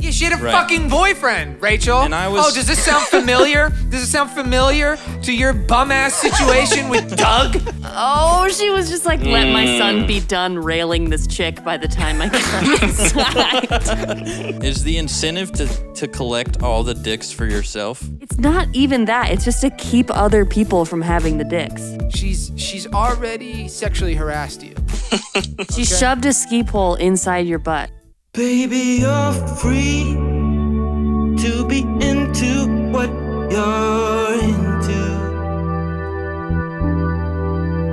Yeah, she had a fucking boyfriend, Rachel. And I was... Oh, does this sound familiar? Does it sound familiar to your bum-ass situation with Doug? Oh, she was just like, let my son be done railing this chick by the time I get inside. Is the incentive to collect all the dicks for yourself? It's not even that. It's just to keep other people from having the dicks. She's already sexually harassed you. She shoved a ski pole inside your butt. Baby, you're free to be into what you're into.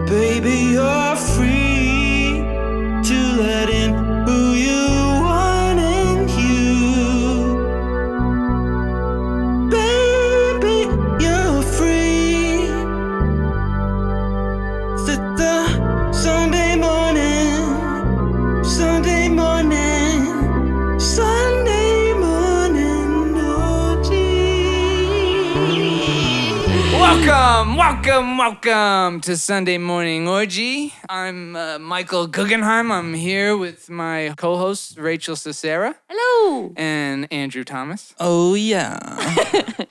Baby, you're free to let in who you want in you. Baby, you're free. Sunday morning, Sunday morning, Sunday morning orgy. Welcome to Sunday Morning Orgy. I'm Michael Guggenheim. I'm here with my co-hosts, Rachael Sassara. Hello. And Andrew Thomas. Oh, yeah.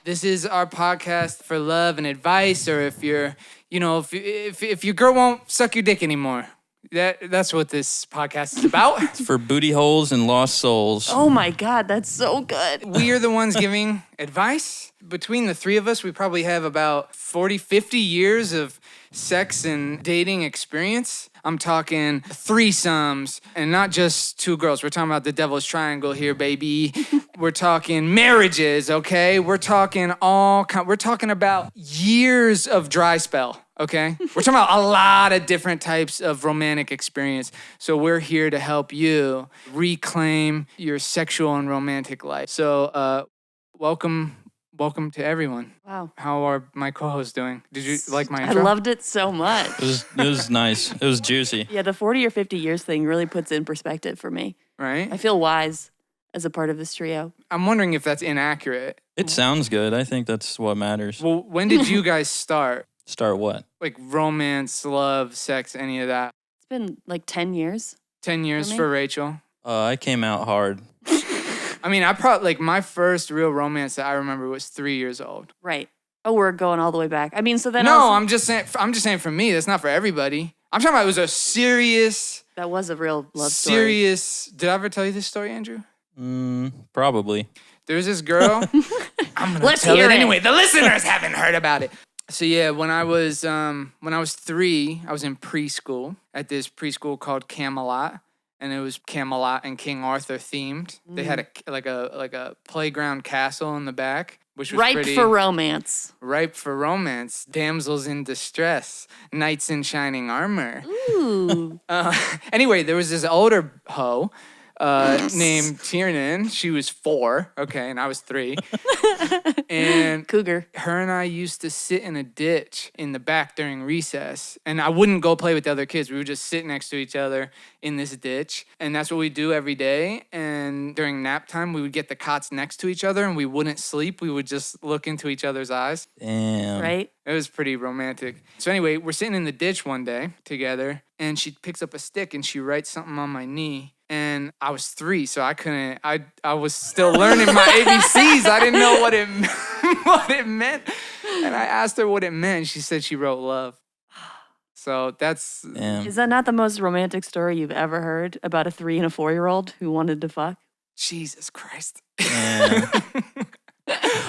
This is our podcast for love and advice, or if you're, if your girl won't suck your dick anymore. That's what this podcast is about. It's for booty holes and lost souls. Oh my God, that's so good. We are the ones giving advice. Between the three of us, we probably have about 40, 50 years of sex and dating experience. I'm talking threesomes, and not just two girls. We're talking about the devil's triangle here, baby. We're talking marriages, okay? We're talking about years of dry spell, okay? We're talking about a lot of different types of romantic experience. So we're here to help you reclaim your sexual and romantic life. So welcome to everyone. Wow. How are my co-hosts doing? Did you like my intro? I loved it so much. It was nice. It was juicy. Yeah, the 40 or 50 years thing really puts it in perspective for me. Right? I feel wise as a part of this trio. I'm wondering if that's inaccurate. It sounds good. I think that's what matters. Well, when did you guys start? Start what? Like romance, love, sex, any of that? It's been like 10 years. 10 years For me? for Rachel. I came out hard. I mean, I probably, my first real romance that I remember was 3 years old. Right. Oh, we're going all the way back. I mean, so then No, I'm just saying for me, that's not for everybody. I'm talking about it was a serious... That was a real love story. Serious... Did I ever tell you this story, Andrew? Probably. There was this girl. I'm going to tell it anyway. The listeners haven't heard about it. So yeah, when I was 3, I was in preschool at this preschool called Camelot. And it was Camelot and King Arthur themed. They had a playground castle in the back, which was ripe for romance. Ripe for romance. Damsels in distress. Knights in shining armor. Ooh. Anyway, there was this older hoe named Tiernan. She was 4, okay, and I was 3. And Cougar. Her and I used to sit in a ditch in the back during recess, and I wouldn't go play with the other kids. We would just sit next to each other in this ditch, and that's what we do every day. And during nap time, we would get the cots next to each other, and we wouldn't sleep. We would just look into each other's eyes. Damn. Right? It was pretty romantic. So anyway, we're sitting in the ditch one day together, and she picks up a stick, and she writes something on my knee. And I was 3, so I couldn't, I was still learning my ABCs. I didn't know what it meant. And I asked her what it meant. She said she wrote love. So that's... Damn. Is that not the most romantic story you've ever heard about a 3 and a 4-year-old who wanted to fuck? Jesus Christ. Yeah.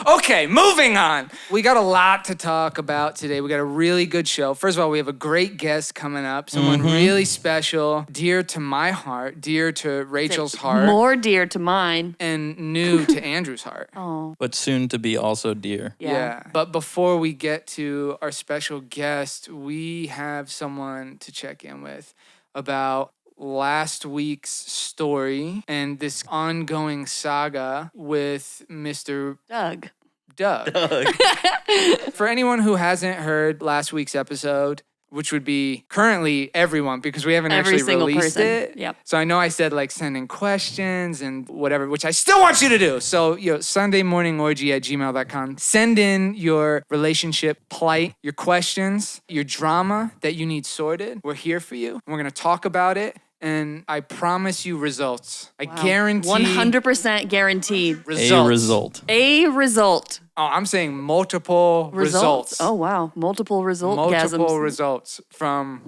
Okay, moving on. We got a lot to talk about today. We got a really good show. First of all, we have a great guest coming up. Someone really special, dear to my heart, dear to Rachel's heart. More dear to mine. And new to Andrew's heart. Oh. But soon to be also dear. Yeah. But before we get to our special guest, we have someone to check in with about last week's story and this ongoing saga with Mr. Doug. For anyone who hasn't heard last week's episode, which would be currently everyone because we haven't Every actually single released person. it. Yep. So I know I said like send in questions and whatever, which I still want you to do. So, sundaymorningorgy@gmail.com. Send in your relationship plight, your questions, your drama that you need sorted. We're here for you. We're going to talk about it. and I promise you results. I Wow. guarantee 100% guaranteed. results. A result. A result. Oh, I'm saying multiple results. Oh, wow. Multiple Multiple results. results from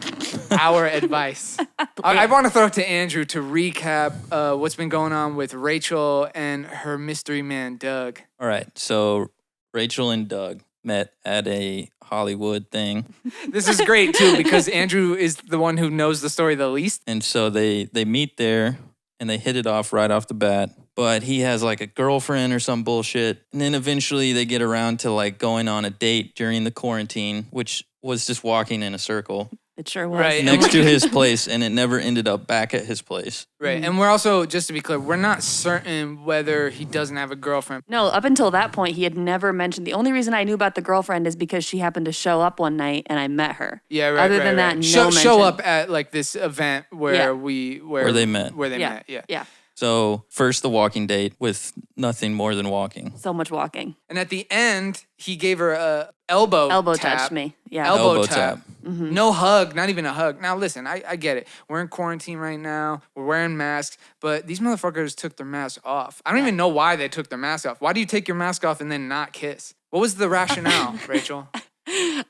our advice. I want to throw it to Andrew to recap what's been going on with Rachael and her mystery man, Doug. All right. So Rachael and Doug met at a Hollywood thing. This is great, too, because Andrew is the one who knows the story the least. And so they meet there and they hit it off right off the bat. But he has like a girlfriend or some bullshit. And then eventually they get around to like going on a date during the quarantine, which was just walking in a circle It sure was. Right. next to his place. And it never ended up back at his place. Right. And we're also, just to be clear, we're not certain whether he doesn't have a girlfriend. No, up until that point, he had never mentioned. The only reason I knew about the girlfriend is because she happened to show up one night and I met her. Yeah, right. Other right, than right. that, no show mention. up at like this event where Yeah. Where they met. Where they Yeah. met, yeah. Yeah. So first the walking date with nothing more than walking. So much walking. And at the end, he gave her a elbow tap. Touched me. Yeah. Elbow Elbow tap. tap. No hug, not even a hug. Now listen, I get it. We're in quarantine right now. We're wearing masks, but these motherfuckers took their masks off. I don't even know why they took their mask off. Why do you take your mask off and then not kiss? What was the rationale, Rachael?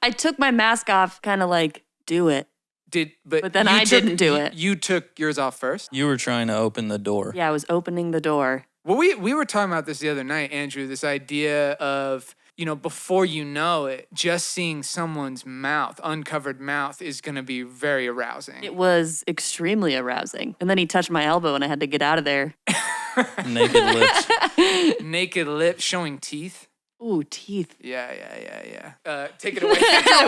I took my mask off, kind of like, do it. But then I didn't do it. You took yours off first? You were trying to open the door. Yeah, I was opening the door. Well, we were talking about this the other night, Andrew, this idea of, before you know it, just seeing someone's mouth, uncovered mouth, is going to be very arousing. It was extremely arousing. And then he touched my elbow and I had to get out of there. Naked lips. Naked lips showing teeth. Ooh, teeth. Yeah. Take it away.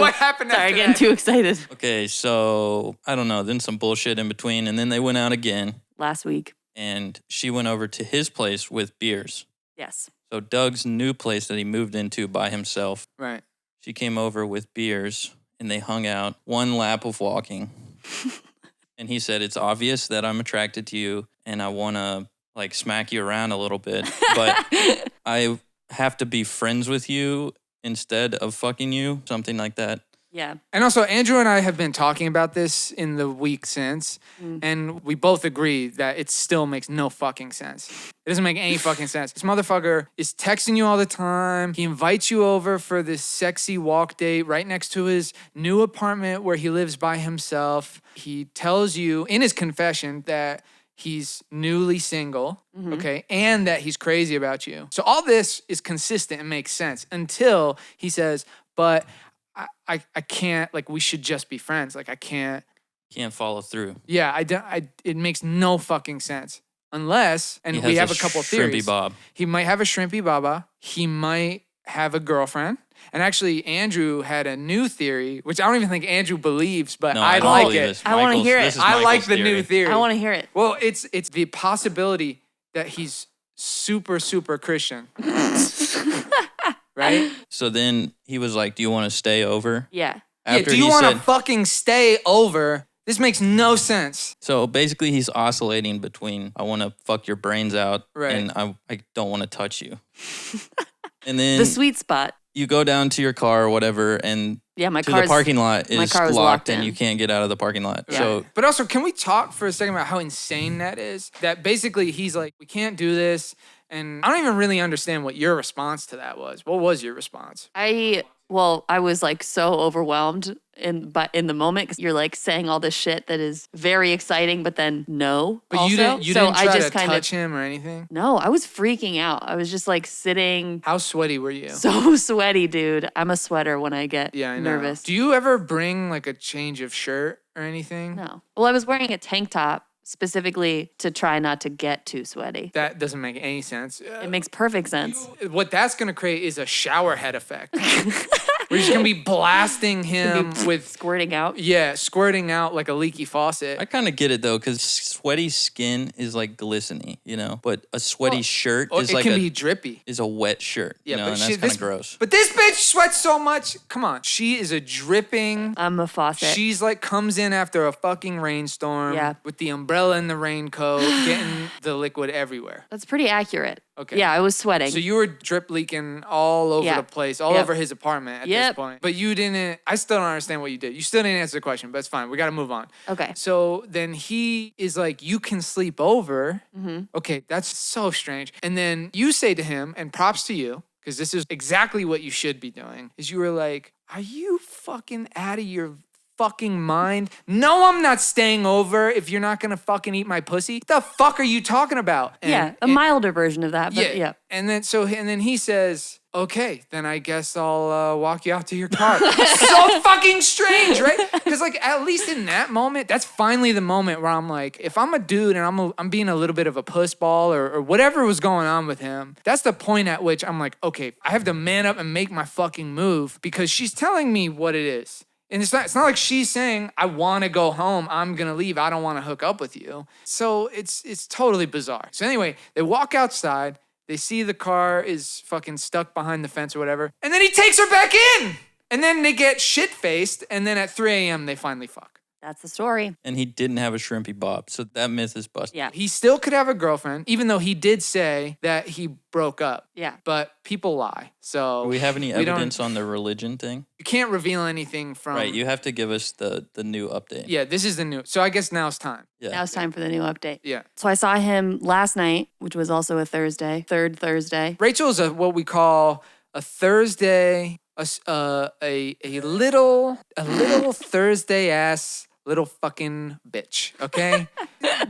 What happened Sorry, after getting that? too excited. Okay, so I don't know. Then some bullshit in between. And then they went out again. Last week. And she went over to his place with beers. Yes. So Doug's new place that he moved into by himself, Right. she came over with beers and they hung out one lap of walking. And he said, it's obvious that I'm attracted to you and I want to like smack you around a little bit, but I have to be friends with you instead of fucking you, something like that. Yeah. And also, Andrew and I have been talking about this in the week since, and we both agree that it still makes no fucking sense. It doesn't make any fucking sense. This motherfucker is texting you all the time. He invites you over for this sexy walk date right next to his new apartment where he lives by himself. He tells you in his confession that he's newly single, okay, and that he's crazy about you. So all this is consistent and makes sense until he says, but I can't, like, we should just be friends. Like, I can't. Can't follow through. Yeah, it makes no fucking sense. Unless, and He we has have a couple shrimpy theories. bob. He might have a shrimpy baba. He might have a girlfriend. And actually, Andrew had a new theory, which I don't even think Andrew believes, but No, I don't like believe it. this. I wanna Michael's- hear it. this is I like Michael's the new theory. I want to hear it. Well, it's the possibility that he's super, super Christian. Right? So then he was like, do you want to stay over? Yeah. Do you want to fucking stay over? This makes no sense. So basically he's oscillating between I want to fuck your brains out Right. and I don't want to touch you. And then The sweet spot. you go down to your car or whatever and Yeah, my to car's the parking lot my is car was locked locked and in. you can't get out of the parking lot. Yeah. So But also, can we talk for a second about how insane that is? That basically he's like, we can't do this. And I don't even really understand what your response to that was. What was your response? I was like so overwhelmed in the moment because you're like saying all this shit that is very exciting, but then no. But also. you didn't So try I just to kind touch him or anything? No, I was freaking out. I was just like sitting How sweaty were you? so sweaty, dude. I'm a sweater when I get Yeah, I know. nervous. Do you ever bring like a change of shirt or anything? No. Well, I was wearing a tank top specifically to try not to get too sweaty. That doesn't make any sense. It makes perfect sense. What that's going to create is a shower head effect. We're just going to be blasting him with, Squirting out. yeah, squirting out like a leaky faucet. I kind of get it though, because sweaty skin is like glistening, but a sweaty shirt Or is it like can be drippy. is a wet shirt, Yeah, and but that's she, kind of this, gross. But this bitch sweats so much. Come on. She is a dripping. I'm a faucet. She's like comes in after a fucking rainstorm Yeah. with the umbrella and the raincoat, getting the liquid everywhere. That's pretty accurate. Okay. Yeah, I was sweating. So you were drip leaking all over the place, all over his apartment at this point. But you didn't, I still don't understand what you did. You still didn't answer the question, but it's fine. We got to move on. Okay. So then he is like, you can sleep over. Okay, that's so strange. And then you say to him, and props to you, because this is exactly what you should be doing, is you were like, are you fucking out of your fucking mind? No, I'm not staying over if you're not gonna fucking eat my pussy. What the fuck are you talking about? And, a milder version of that, but yeah. And then he says, okay, then I guess I'll walk you out to your car. So fucking strange, right? Because like at least in that moment, that's finally the moment where I'm like, if I'm a dude and I'm being a little bit of a pussball or whatever was going on with him, that's the point at which I'm like, okay, I have to man up and make my fucking move because she's telling me what it is. And it's not like she's saying, I want to go home. I'm going to leave. I don't want to hook up with you. So it's totally bizarre. So anyway, they walk outside. They see the car is fucking stuck behind the fence or whatever. And then he takes her back in. And then they get shit-faced. And then at 3 a.m., they finally fuck. That's the story. And he didn't have a shrimpy bob, so that myth is busted. Yeah. He still could have a girlfriend, even though he did say that he broke up. Yeah. But people lie. So Do we have any evidence on the religion thing? You can't reveal anything from... Right, you have to give us the new update. Yeah, this is the new... So I guess now it's time. Yeah. Now it's time for the new update. Yeah. So I saw him last night, which was also a Thursday, third Thursday. Rachel is what we call a Thursday, a little Thursday ass little fucking bitch. Okay.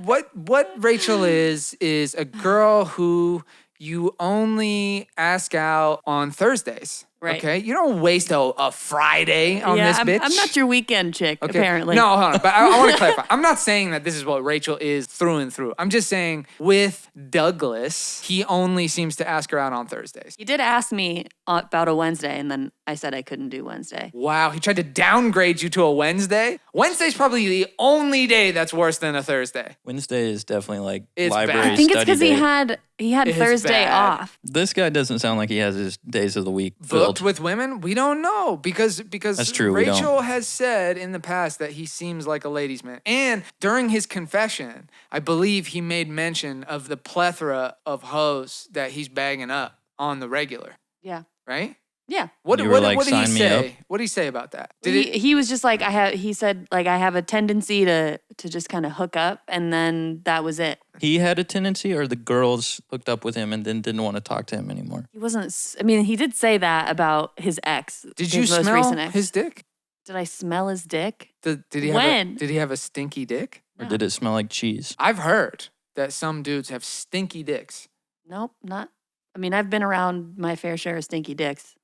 What Rachel is a girl who you only ask out on Thursdays. Right. Okay. You don't waste a Friday on this bitch. I'm not your weekend chick, Okay. apparently. No, hold on. But I want to clarify. I'm not saying that this is what Rachel is through and through. I'm just saying with Douglas, he only seems to ask her out on Thursdays. You did ask me about a Wednesday, and then I said I couldn't do Wednesday. Wow, he tried to downgrade you to a Wednesday? Wednesday's probably the only day that's worse than a Thursday. Wednesday is definitely like It's library bad. I think it's study because day. he had It's Thursday bad. off. This guy doesn't sound like he has his days of the week filled. Booked with women? We don't know because That's true, we don't. Rachel has said in the past that he seems like a ladies' man. And during his confession, I believe he made mention of the plethora of hoes that he's bagging up on the regular, Yeah. right? Yeah. What You were like, did he "Sign me up." say? What did he say about that? He was just like, he said, like, I have a tendency to just kind of hook up, and then that was it. He had a tendency, or the girls hooked up with him and then didn't want to talk to him anymore? He wasn't, I mean, he did say that about his ex. Did his you most smell recent ex. his dick? Did I smell his dick? Did he When? did he have a stinky dick? Or did it smell like cheese? I've heard that some dudes have stinky dicks. Nope, not. I mean, I've been around my fair share of stinky dicks.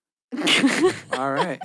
All right.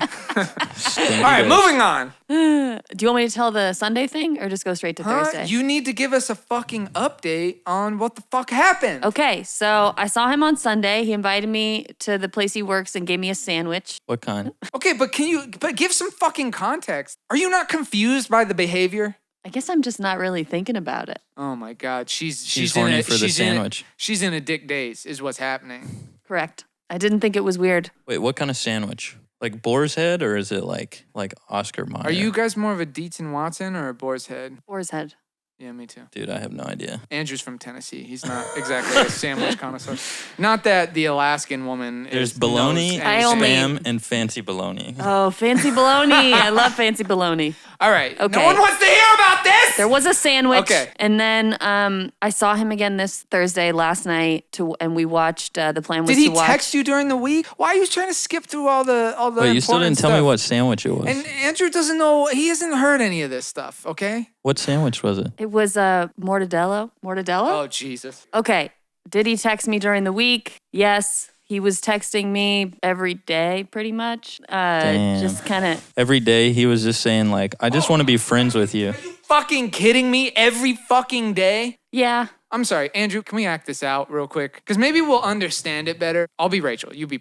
Stinky All right, dicks. moving on. Do you want me to tell the Sunday thing or just go straight to Thursday? You need to give us a fucking update on what the fuck happened. Okay, so I saw him on Sunday. He invited me to the place he works and gave me a sandwich. What kind? Okay, but give some fucking context. Are you not confused by the behavior? I guess I'm just not really thinking about it. Oh my God, she's horny in a, for the she's in a- sandwich. she's in a dick daze, is what's happening. Correct. I didn't think it was weird. Wait, what kind of sandwich? Like boar's head, or is it like Oscar Mayer? Are you guys more of a Dietz and Watson or a Boar's Head? Boar's head. Yeah, me too. Dude, I have no idea. Andrew's from Tennessee. He's not exactly a sandwich connoisseur. Not that the Alaskan woman There's knows bologna, anything. I only- spam, and fancy bologna. Oh, fancy bologna. I love fancy bologna. All right. Okay. No one wants to hear about this. There was a sandwich. Okay. And then I saw him again this Thursday last night and we watched the plan was Did he to watch. text you during the week? Why are you trying to skip through all the Wait, you still important didn't tell me stuff? what sandwich it was. And Andrew doesn't know. He hasn't heard any of this stuff. Okay. What sandwich was it? It was mortadello. Mortadello? Oh Jesus. Okay. Did he text me during the week? Yes. He was texting me every day, pretty much. Damn. Just kind of. Every day he was just saying like, I just want to be friends with you. Fucking kidding me? Every fucking day? Yeah. I'm sorry, Andrew. Can we act this out real quick? Because maybe we'll understand it better. I'll be Rachel. You be.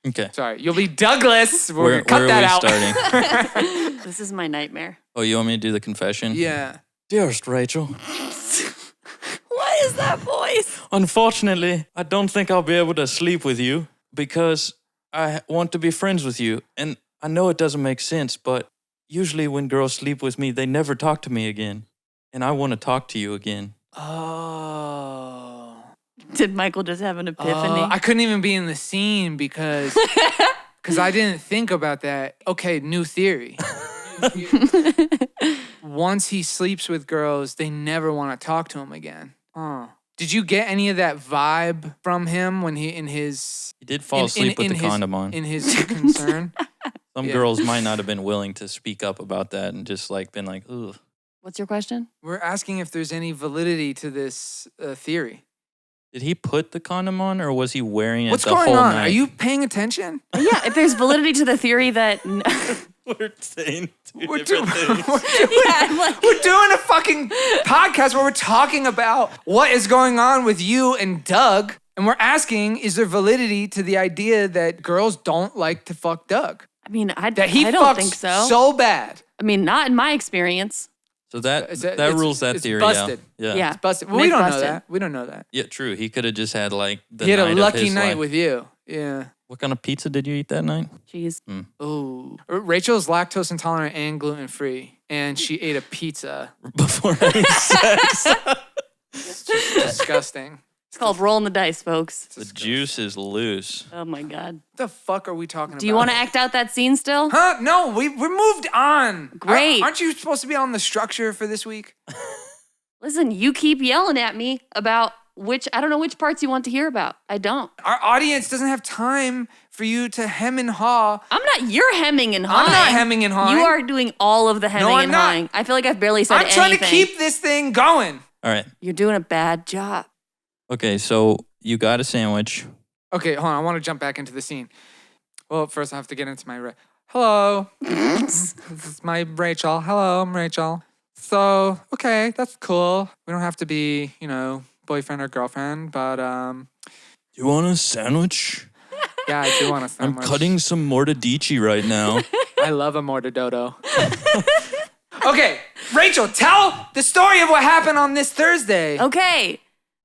Okay. Sorry, you'll be Douglas. We're Where, gonna cut where that are out. we starting? This is my nightmare. Oh, you want me to do the confession? Yeah. Dearest Rachel, What is that voice? unfortunately, I don't think I'll be able to sleep with you because I want to be friends with you. And I know it doesn't make sense, but usually when girls sleep with me, they never talk to me again. And I want to talk to you again. Oh. Did Michael just have an epiphany? I couldn't even be in the scene because I didn't think about that. Okay, new theory. Once he sleeps with girls, they never want to talk to him again. Did you get any of that vibe from him when he did fall asleep with the condom on. In his concern? Some girls might not have been willing to speak up about that and just like been like, ugh. What's your question? We're asking if there's any validity to this theory. Did he put the condom on or was he wearing it What's the going whole on? night? Are you paying attention? Yeah, if there's validity to the theory that... We're saying We're different things. We're doing a fucking podcast where we're talking about what is going on with you and Doug. And we're asking, is there validity to the idea that girls don't like to fuck Doug? I mean, I That he don't fucks think so. so bad. I mean, not in my experience. So that It's- rules that it's theory busted. out. Yeah. Yeah. It's busted. Well, we don't know busted. that. We don't know that. Yeah, true. He could have just had like the He had night a of lucky his night life. with you. Yeah. What kind of pizza did you eat that night? Jeez. Oh. Rachel's lactose intolerant and gluten free, and she ate a pizza. Before having sex. It's just disgusting. It's called rolling the dice, folks. The juice is loose. Oh, my God. What the fuck are we talking about? Do you want to act out that scene still? Huh? No, we're moved on. Great. Aren't you supposed to be on the structure for this week? Listen, you keep yelling at me about I don't know which parts you want to hear about. I don't. Our audience doesn't have time for you to hem and haw. You're hemming and hawing. I'm not hemming and hawing. You are doing all of the hemming I'm and not. hawing. I feel like I've barely said I'm anything. trying to keep this thing going. All right. You're doing a bad job. Okay, so you got a sandwich. Okay, hold on. I want to jump back into the scene. Well, first I have to get into my... Hello. This is my Rachel. Hello, I'm Rachel. So, okay, that's cool. We don't have to be, boyfriend or girlfriend, but, You want a sandwich? yeah, I do want a sandwich. I'm cutting some mortadeci right now. I love a mortadodo. Okay, Rachel, tell the story of what happened on this Thursday. Okay.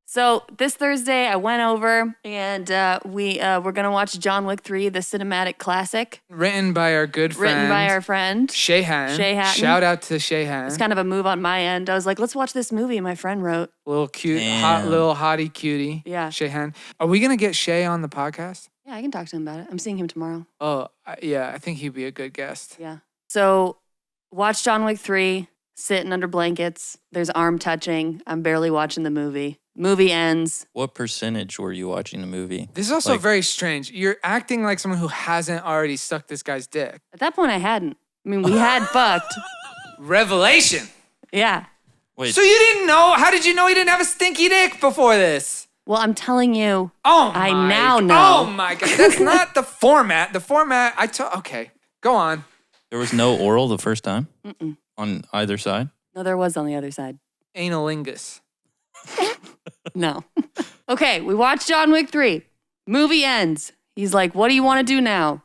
So this Thursday, I went over and we're going to watch John Wick 3, the cinematic classic. Written by our good friend. Written by our friend. Shayhan. Shayhan. Shout out to Shayhan. It's kind of a move on my end. I was like, let's watch this movie my friend wrote. Little cute, Damn. little hottie cutie. Yeah. Shayhan. Are we going to get Shay on the podcast? Yeah, I can talk to him about it. I'm seeing him tomorrow. Oh, yeah, I think he'd be a good guest. Yeah. So watch John Wick 3, sitting under blankets. There's arm touching. I'm barely watching the movie. Movie ends. What percentage were you watching the movie? This is also Like- very strange. You're acting like someone who hasn't already sucked this guy's dick. At that point, I hadn't. I mean, we had fucked. Revelation. Yeah. Wait, So you didn't know? How did you know he didn't have a stinky dick before this? Well, I'm telling you. Oh I my now g- know. Oh my god, that's not the format. The format okay, go on. there was no oral the first time Mm-mm. on either side? No, there was on the other side. Anilingus. No. Okay, we watched John Wick 3. Movie ends. He's like, what do you want to do now?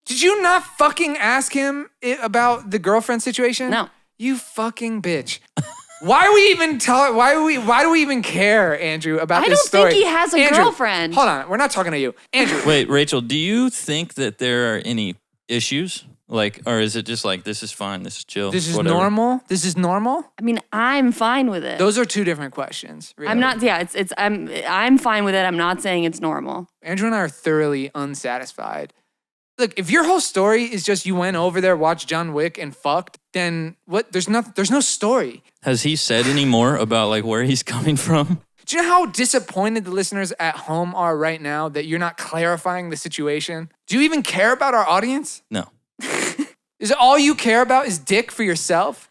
Did you not fucking ask him about the girlfriend situation? No. You fucking bitch. Why are we even why do we even care, Andrew, about I this don't story? think he has a Andrew, girlfriend. Hold on, we're not talking to you. Andrew. Wait, Rachel, do you think that there are any issues? Like, or is it just like, this is fine, this is chill, This is whatever? normal? This is normal? I mean, I'm fine with it. Those are two different questions. Really. I'm not, yeah, I'm fine with it. I'm not saying it's normal. Andrew and I are thoroughly unsatisfied. Look, if your whole story is just you went over there, watched John Wick, and fucked, then what? There's no story. Has he said any more about like where he's coming from? Do you know how disappointed the listeners at home are right now that you're not clarifying the situation? Do you even care about our audience? No. Is it all you care about is dick for yourself?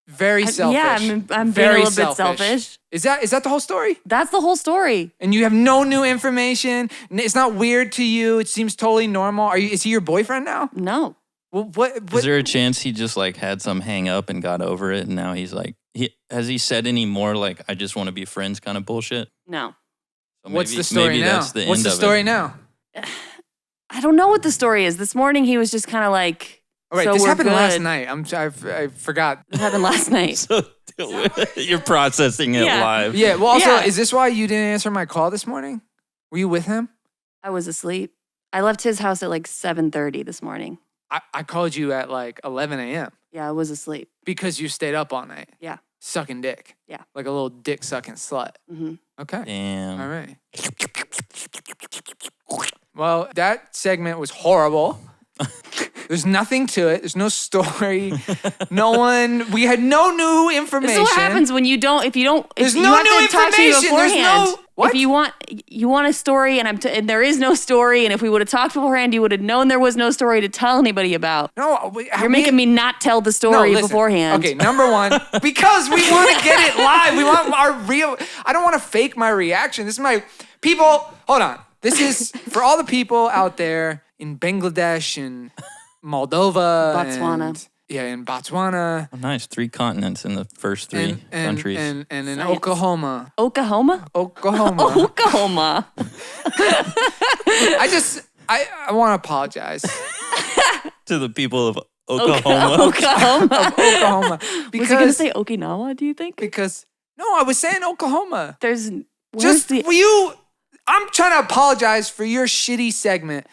Very selfish. Yeah, I'm being Very a little bit selfish. Is that the whole story? That's the whole story. And you have no new information? It's not weird to you? It seems totally normal? Is he your boyfriend now? No. Well, what Is there a chance he just like had some hang up and got over it and now he's like, has he said any more like, I just want to be friends kind of bullshit? No. So what's maybe- the story maybe now? That's the What's end the of story it. now? I don't know what the story is. This morning he was just kind of like, All right, so this we're happened last good. night. I forgot. It happened last night. So you're processing it Yeah. live. Yeah, well, also, Yeah. is this why you didn't answer my call this morning? Were you with him? I was asleep. I left his house at like 7:30 this morning. I called you at like 11 a.m. Yeah, I was asleep. because you stayed up all night. Yeah. sucking dick. Yeah. Like a little dick sucking slut. Mm-hmm. Okay. Damn. All right. Well, that segment was horrible. There's nothing to it. There's no story. We had no new information. This is what happens when you don't. If you don't, There's you no have new to talk to me information. There's beforehand. no what? If you want a story, and there is no story, and if we would have talked beforehand, you would have known there was no story to tell anybody about. No, You're making me not tell the story listen. beforehand. Okay, number one, because we want to get it live. We want our real. I don't want to fake my reaction. This is my people. Hold on. This is for all the people out there in Bangladesh and Moldova, Botswana. In Botswana. Oh, nice. 3 continents in the first 3 countries. And in Science. Oklahoma. Oklahoma. Oklahoma. I want to apologize. To the people of Oklahoma. Oklahoma. Oklahoma. Was he going to say Okinawa, do you think? Because, no, I was saying Oklahoma. I'm trying to apologize for your shitty segment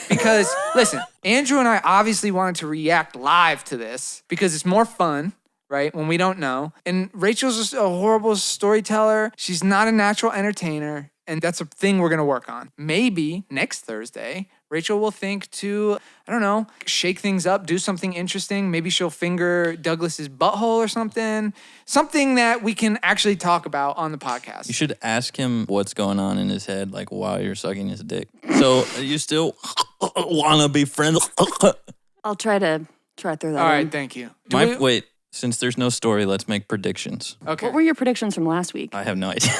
because, listen, Andrew and I obviously wanted to react live to this because it's more fun, right, when we don't know. And Rachel's just a horrible storyteller. She's not a natural entertainer, and that's a thing we're going to work on. Maybe next Thursday, Rachael will think to, I don't know, shake things up, do something interesting. Maybe she'll finger Douglas's butthole or something. Something that we can actually talk about on the podcast. You should ask him what's going on in his head, like while you're sucking his dick. So you still want to be friends? I'll try to throw that All right, in. thank you. Wait, since there's no story, let's make predictions. Okay. What were your predictions from last week? I have no idea.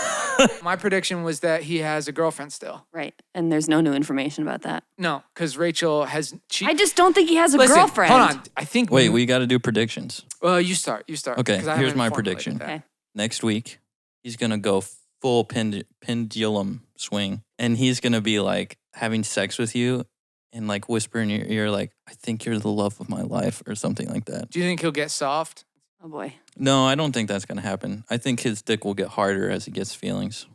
My prediction was that he has a girlfriend still. Right. And there's no new information about that. No, because Rachael has... I just don't think he has a Listen, girlfriend. hold on. I think... Wait, we got to do predictions. You start. Okay, 'cause I here's haven't my formulated prediction. that. Okay. Next week, he's going to go full pendulum swing. And he's going to be like having sex with you and like whisper in your ear like, I think you're the love of my life or something like that. Do you think he'll get soft? Oh, boy. No, I don't think that's going to happen. I think his dick will get harder as he gets feelings.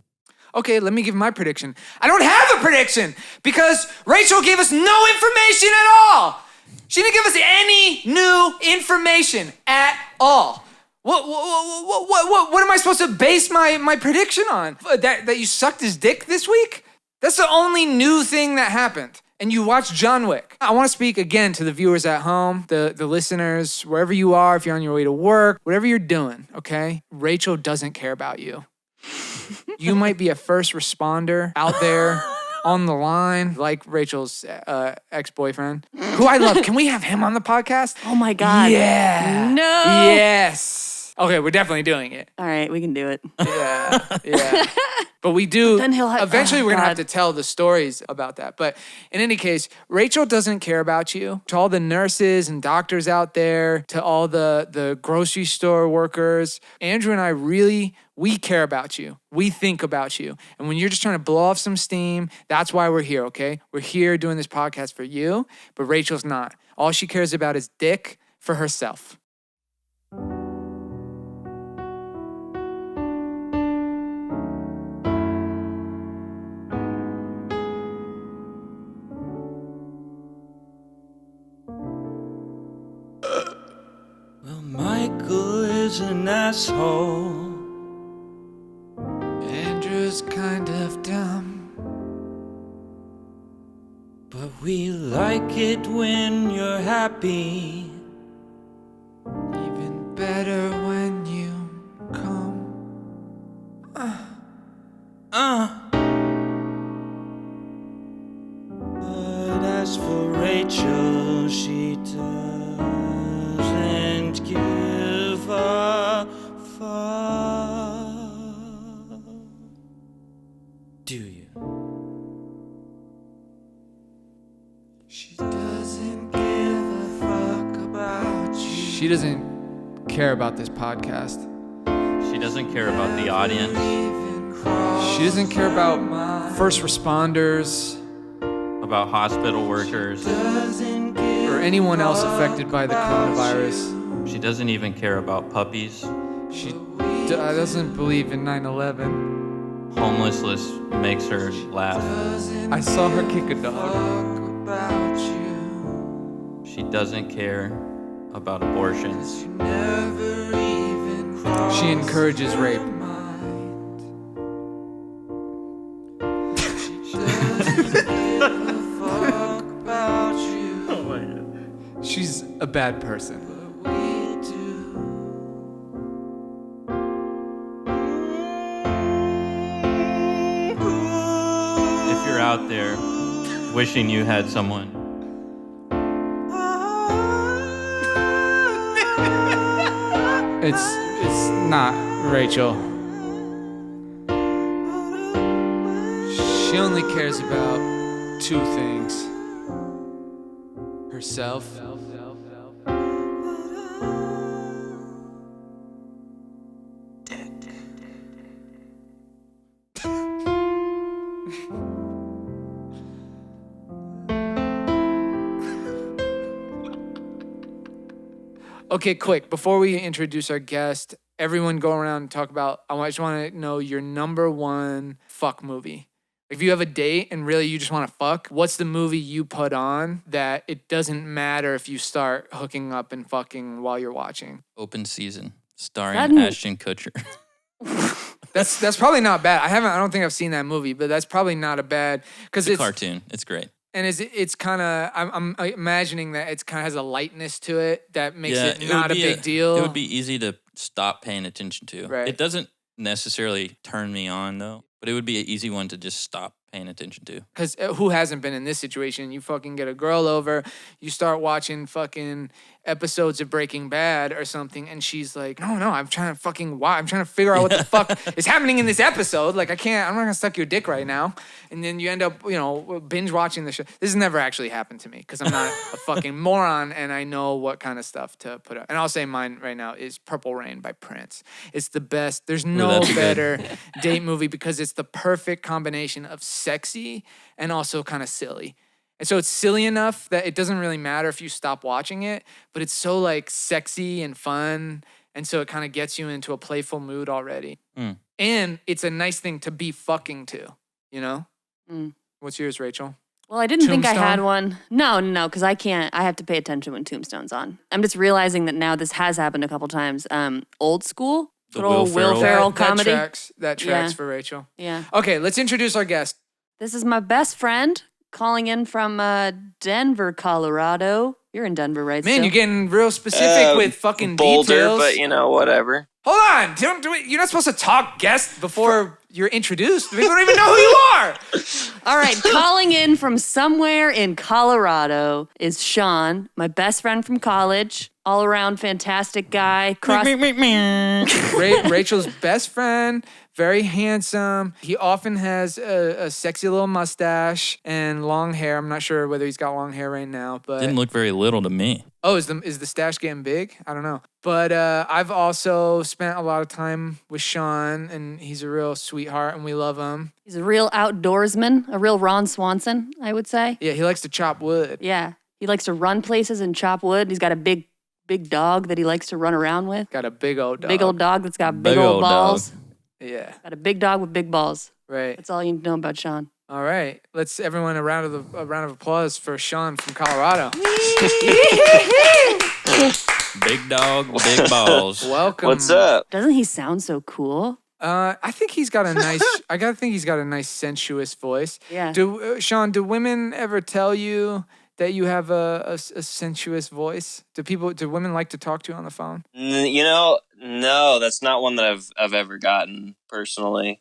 Okay, let me give my prediction. I don't have a prediction because Rachael gave us no information at all. She didn't give us any new information at all. What am I supposed to base my prediction on? That you sucked his dick this week? That's the only new thing that happened. And you watched John Wick. I want to speak again to the viewers at home, the listeners, wherever you are, if you're on your way to work, whatever you're doing, okay? Rachael doesn't care about you. You might be a first responder out there on the line, like Rachel's ex-boyfriend, who I love. Can we have him on the podcast? Oh, my God. Yeah. No. Yes. Okay, we're definitely doing it. All right, we can do it. Yeah. But we do. Then he'll have- eventually, oh, we're going to have God. to tell the stories about that. But in any case, Rachael doesn't care about you. To all the nurses and doctors out there, to all the grocery store workers, Andrew and I we care about you. We think about you. And when you're just trying to blow off some steam, that's why we're here, okay? We're here doing this podcast for you, but Rachel's not. All she cares about is dick for herself. Well, Michael is an asshole. Andrew's kind of dumb. But we like it when you're happy. Even better when you come. But as for Rachael, she doesn't give a fuck. Do you? She doesn't give a fuck about you. She doesn't care about this podcast. She doesn't care about the audience. She doesn't care about first responders About hospital workers. or anyone else affected by the coronavirus. She doesn't even care about puppies. She doesn't believe in 9/11. Homelessness makes her laugh. I saw her kick a dog. She doesn't care about abortions. She encourages rape. Oh my God. She's a bad person. If you're out there wishing you had someone, It's not Rachel. She only cares about two things. Herself Okay, quick. Before we introduce our guest, everyone go around and talk about, I just want to know your number one fuck movie. If you have a date and really you just want to fuck, what's the movie you put on that it doesn't matter if you start hooking up and fucking while you're watching? Open Season, starring That- Ashton Kutcher. That's probably not bad. I don't think I've seen that movie, but that's probably not a bad, because It's a cartoon. It's great. And it's kind of, I'm imagining that it's kind of has a lightness to it that makes it would not a be big deal. It would be easy to stop paying attention to. Right. It doesn't necessarily turn me on though, but it would be an easy one to just stop paying attention to. Because who hasn't been in this situation? You fucking get a girl over, you start watching fucking episodes of Breaking Bad or something, and she's like, no, I'm trying to fucking watch. I'm trying to figure out what the fuck is happening in this episode. Like, I'm not gonna suck your dick right now. And then you end up, binge watching the show. This has never actually happened to me because I'm not a fucking moron and I know what kind of stuff to put up. And I'll say mine right now is Purple Rain by Prince. It's the best. There's no that's good. better date movie because it's the perfect combination of sexy and also kind of silly. And so it's silly enough that it doesn't really matter if you stop watching it, but it's so like sexy and fun. And so it kind of gets you into a playful mood already. Mm. And it's a nice thing to be fucking to, you know? Mm. What's yours, Rachel? Well, I didn't think I had Tombstone? one. No, because I can't. I have to pay attention when Tombstone's on. I'm just realizing that now this has happened a couple times. Old school, The good old Will Will Ferrell. Ferrell That comedy. That tracks Yeah. for Rachel. Yeah. Okay, let's introduce our guest. This is my best friend calling in from Denver, Colorado. You're in Denver, right? Man, still? you're getting real specific with fucking Boulder, details. but whatever. Hold on. Don't do it. You're not supposed to talk guest before you're introduced. People don't even know who you are. All right, calling in from somewhere in Colorado is Sean, my best friend from college, all around fantastic guy. Rachel's best friend, very handsome. He often has a sexy little mustache and long hair. I'm not sure whether he's got long hair right now, but Didn't look very little to me. oh, is the stash getting big? I don't know. But I've also spent a lot of time with Sean, and he's a real sweetheart, and we love him. He's a real outdoorsman, a real Ron Swanson, I would say. Yeah, he likes to chop wood. Yeah, he likes to run places and chop wood. He's got a big dog that he likes to run around with. Got a big old dog. Big old dog that's got big, Big old old balls. Yeah, Got a big dog with big balls. right. That's all you know about Sean. All right. Let's everyone a round of applause for Sean from Colorado. Big dog, big balls. Welcome. What's up? Doesn't he sound so cool? I think he's got a nice. I gotta think he's got a nice sensuous voice. Yeah. Sean? Do women ever tell you that you have a sensuous voice? Do women like to talk to you on the phone? No, that's not one that I've ever gotten personally.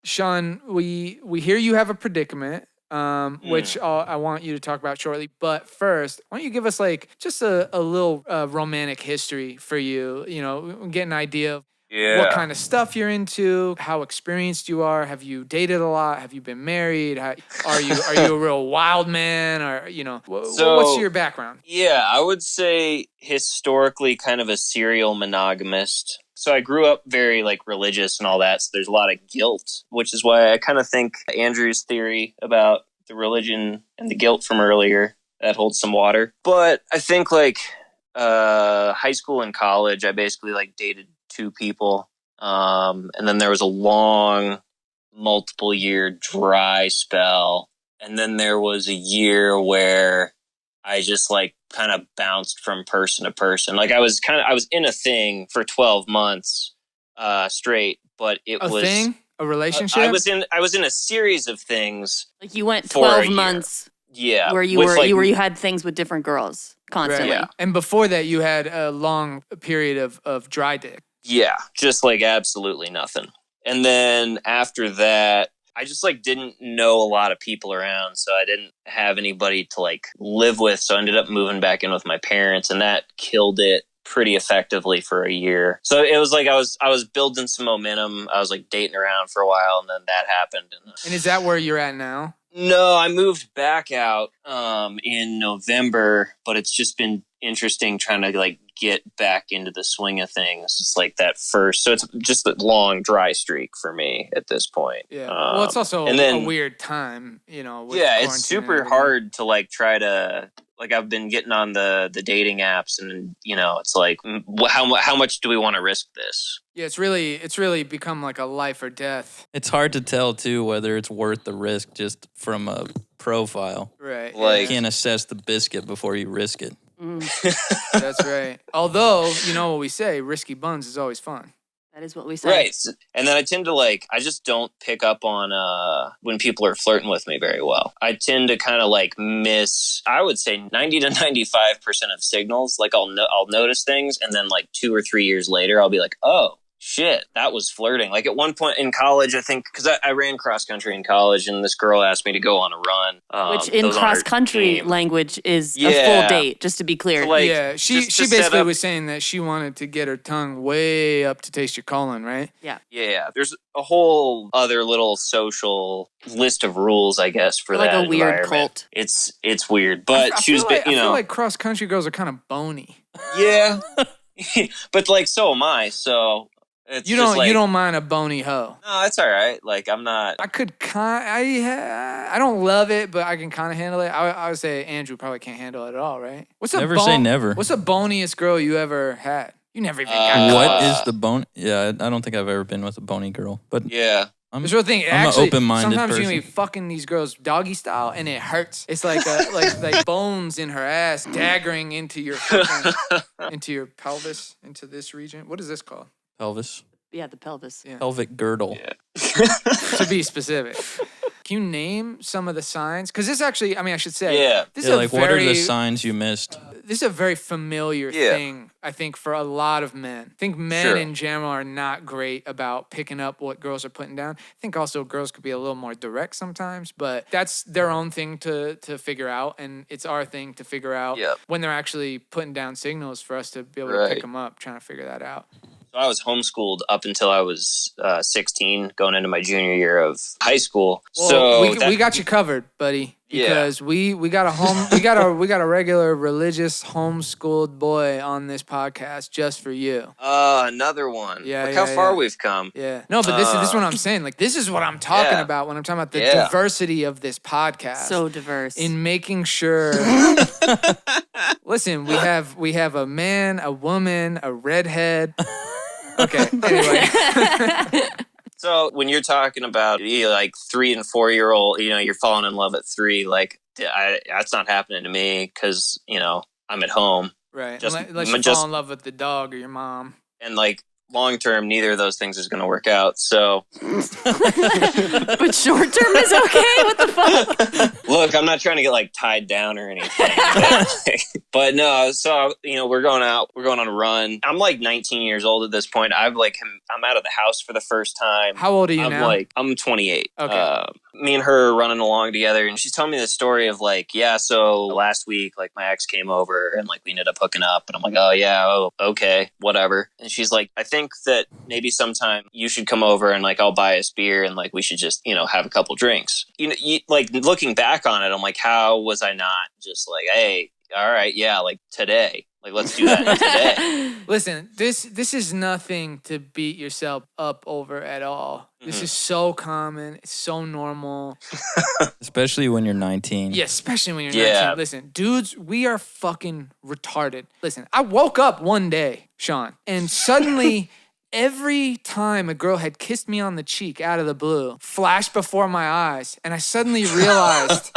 Sean, we hear you have a predicament, which I want you to talk about shortly. But first, why don't you give us just a little romantic history for you? Get an idea of what kind of stuff you're into, how experienced you are. Have you dated a lot? Have you been married? Are you a real wild man? Or what's your background? Yeah, I would say historically kind of a serial monogamist. So I grew up very religious and all that. So there's a lot of guilt, which is why I kind of think Andrew's theory about the religion and the guilt from earlier, that holds some water. But I think high school and college, I basically dated two people. And then there was a long, multiple year dry spell. And then there was a year where I just kind of bounced from person to person. Like I was in a thing for 12 months straight, but it was a relationship. I was in a series of things. Like you went for 12 a year. months. Yeah, Where you had things with different girls constantly. Right. Yeah. And before that, you had a long period of dry dick. Yeah, just like absolutely nothing. And then after that, I just like didn't know a lot of people around, so I didn't have anybody to like live with. So I ended up moving back in with my parents, and that killed it pretty effectively for a year. So it was like I was building some momentum. I was like dating around for a while, and then that happened. And is that where you're at now? No, I moved back out in November, but it's just been interesting trying to like get back into the swing of things. It's like that first, so it's just a long dry streak for me at this point. Yeah. Well, it's also a weird time, with it's super hard to like try to like. I've been getting on the dating apps, and it's like how much do we want to risk this? Yeah, it's really become like a life or death. It's hard to tell too whether it's worth the risk just from a profile. Right. Like, you can't assess the biscuit before you risk it. That's right. Although, you know what we say, risky buns is always fun. That is what we say. Right. And then I tend to I just don't pick up on when people are flirting with me very well. I tend to kind of like miss, I would say 90 to 95% of signals. Like I'll notice things, and then like 2 or 3 years later, I'll be like, oh, shit, that was flirting. Like at one point in college, I think, because I ran cross country in college, and this girl asked me to go on a run. Which in cross country language is a full date, just to be clear. So she basically was saying that she wanted to get her tongue way up to taste your colon, right? Yeah. Yeah. There's a whole other little social list of rules, I guess, for like that a weird environment. cult. It's weird, but I feel like cross country girls are kind of bony. Yeah. But like, so am I. So. You don't mind a bony hoe? No, it's all right. Like I'm not. I don't love it, but I can kind of handle it. I would say Andrew probably can't handle it at all, right? Never say never. What's the boniest girl you ever had? You never even got what is the bone? Yeah, I don't think I've ever been with a bony girl, but yeah. This real thing. I'm actually, an open-minded sometimes person. you be fucking these girls doggy style, and it hurts. It's like like bones in her ass daggering into your into your pelvis, into this region. What is this called? Pelvis. Yeah, the pelvis. Yeah. Pelvic girdle. Yeah. To be specific. Can you name some of the signs? Because this actually, I should say, this is what are the signs you missed? This is a very familiar thing, I think, for a lot of men. I think men in general are not great about picking up what girls are putting down. I think also girls could be a little more direct sometimes, but that's their own thing to figure out, and it's our thing to figure out when they're actually putting down signals for us to be able to pick them up, trying to figure that out. So I was homeschooled up until I was 16, going into my junior year of high school. Well, so we got you covered, buddy. Because we got a regular religious homeschooled boy on this podcast just for you. Another one. Yeah, Look how far we've come. Yeah. No, but this is what I'm saying. Like, this is what I'm talking about when I'm talking about the diversity of this podcast. So diverse. In making sure. Listen, we have a man, a woman, a redhead. Okay. Anyway. So when you're talking about like 3 and 4 year old, you're falling in love at 3. Like that's not happening to me because I'm at home. Right. Unless you fall in love with the dog or your mom. And like long term, neither of those things is going to work out. So. But short term is okay. What the fuck? Look, I'm not trying to get like tied down or anything. But no, so we're going on a run. I'm like 19 years old at this point. I'm out of the house for the first time. How old are you now? I'm 28. Okay. Me and her are running along together, and she's telling me the story of so last week, like my ex came over and like we ended up hooking up, and I'm like, oh okay, whatever. And she's like, I think that maybe sometime you should come over and like I'll buy us beer and like we should just have a couple drinks. Like looking back on it, I'm like, how was I not just like, hey, all right, yeah, like today. Like, let's do that today. Listen, this is nothing to beat yourself up over at all. This is so common. It's so normal. Especially when you're 19. Yeah, especially when you're 19. Listen, dudes, we are fucking retarded. Listen, I woke up one day, Sean, and suddenly every time a girl had kissed me on the cheek out of the blue flashed before my eyes, and I suddenly realized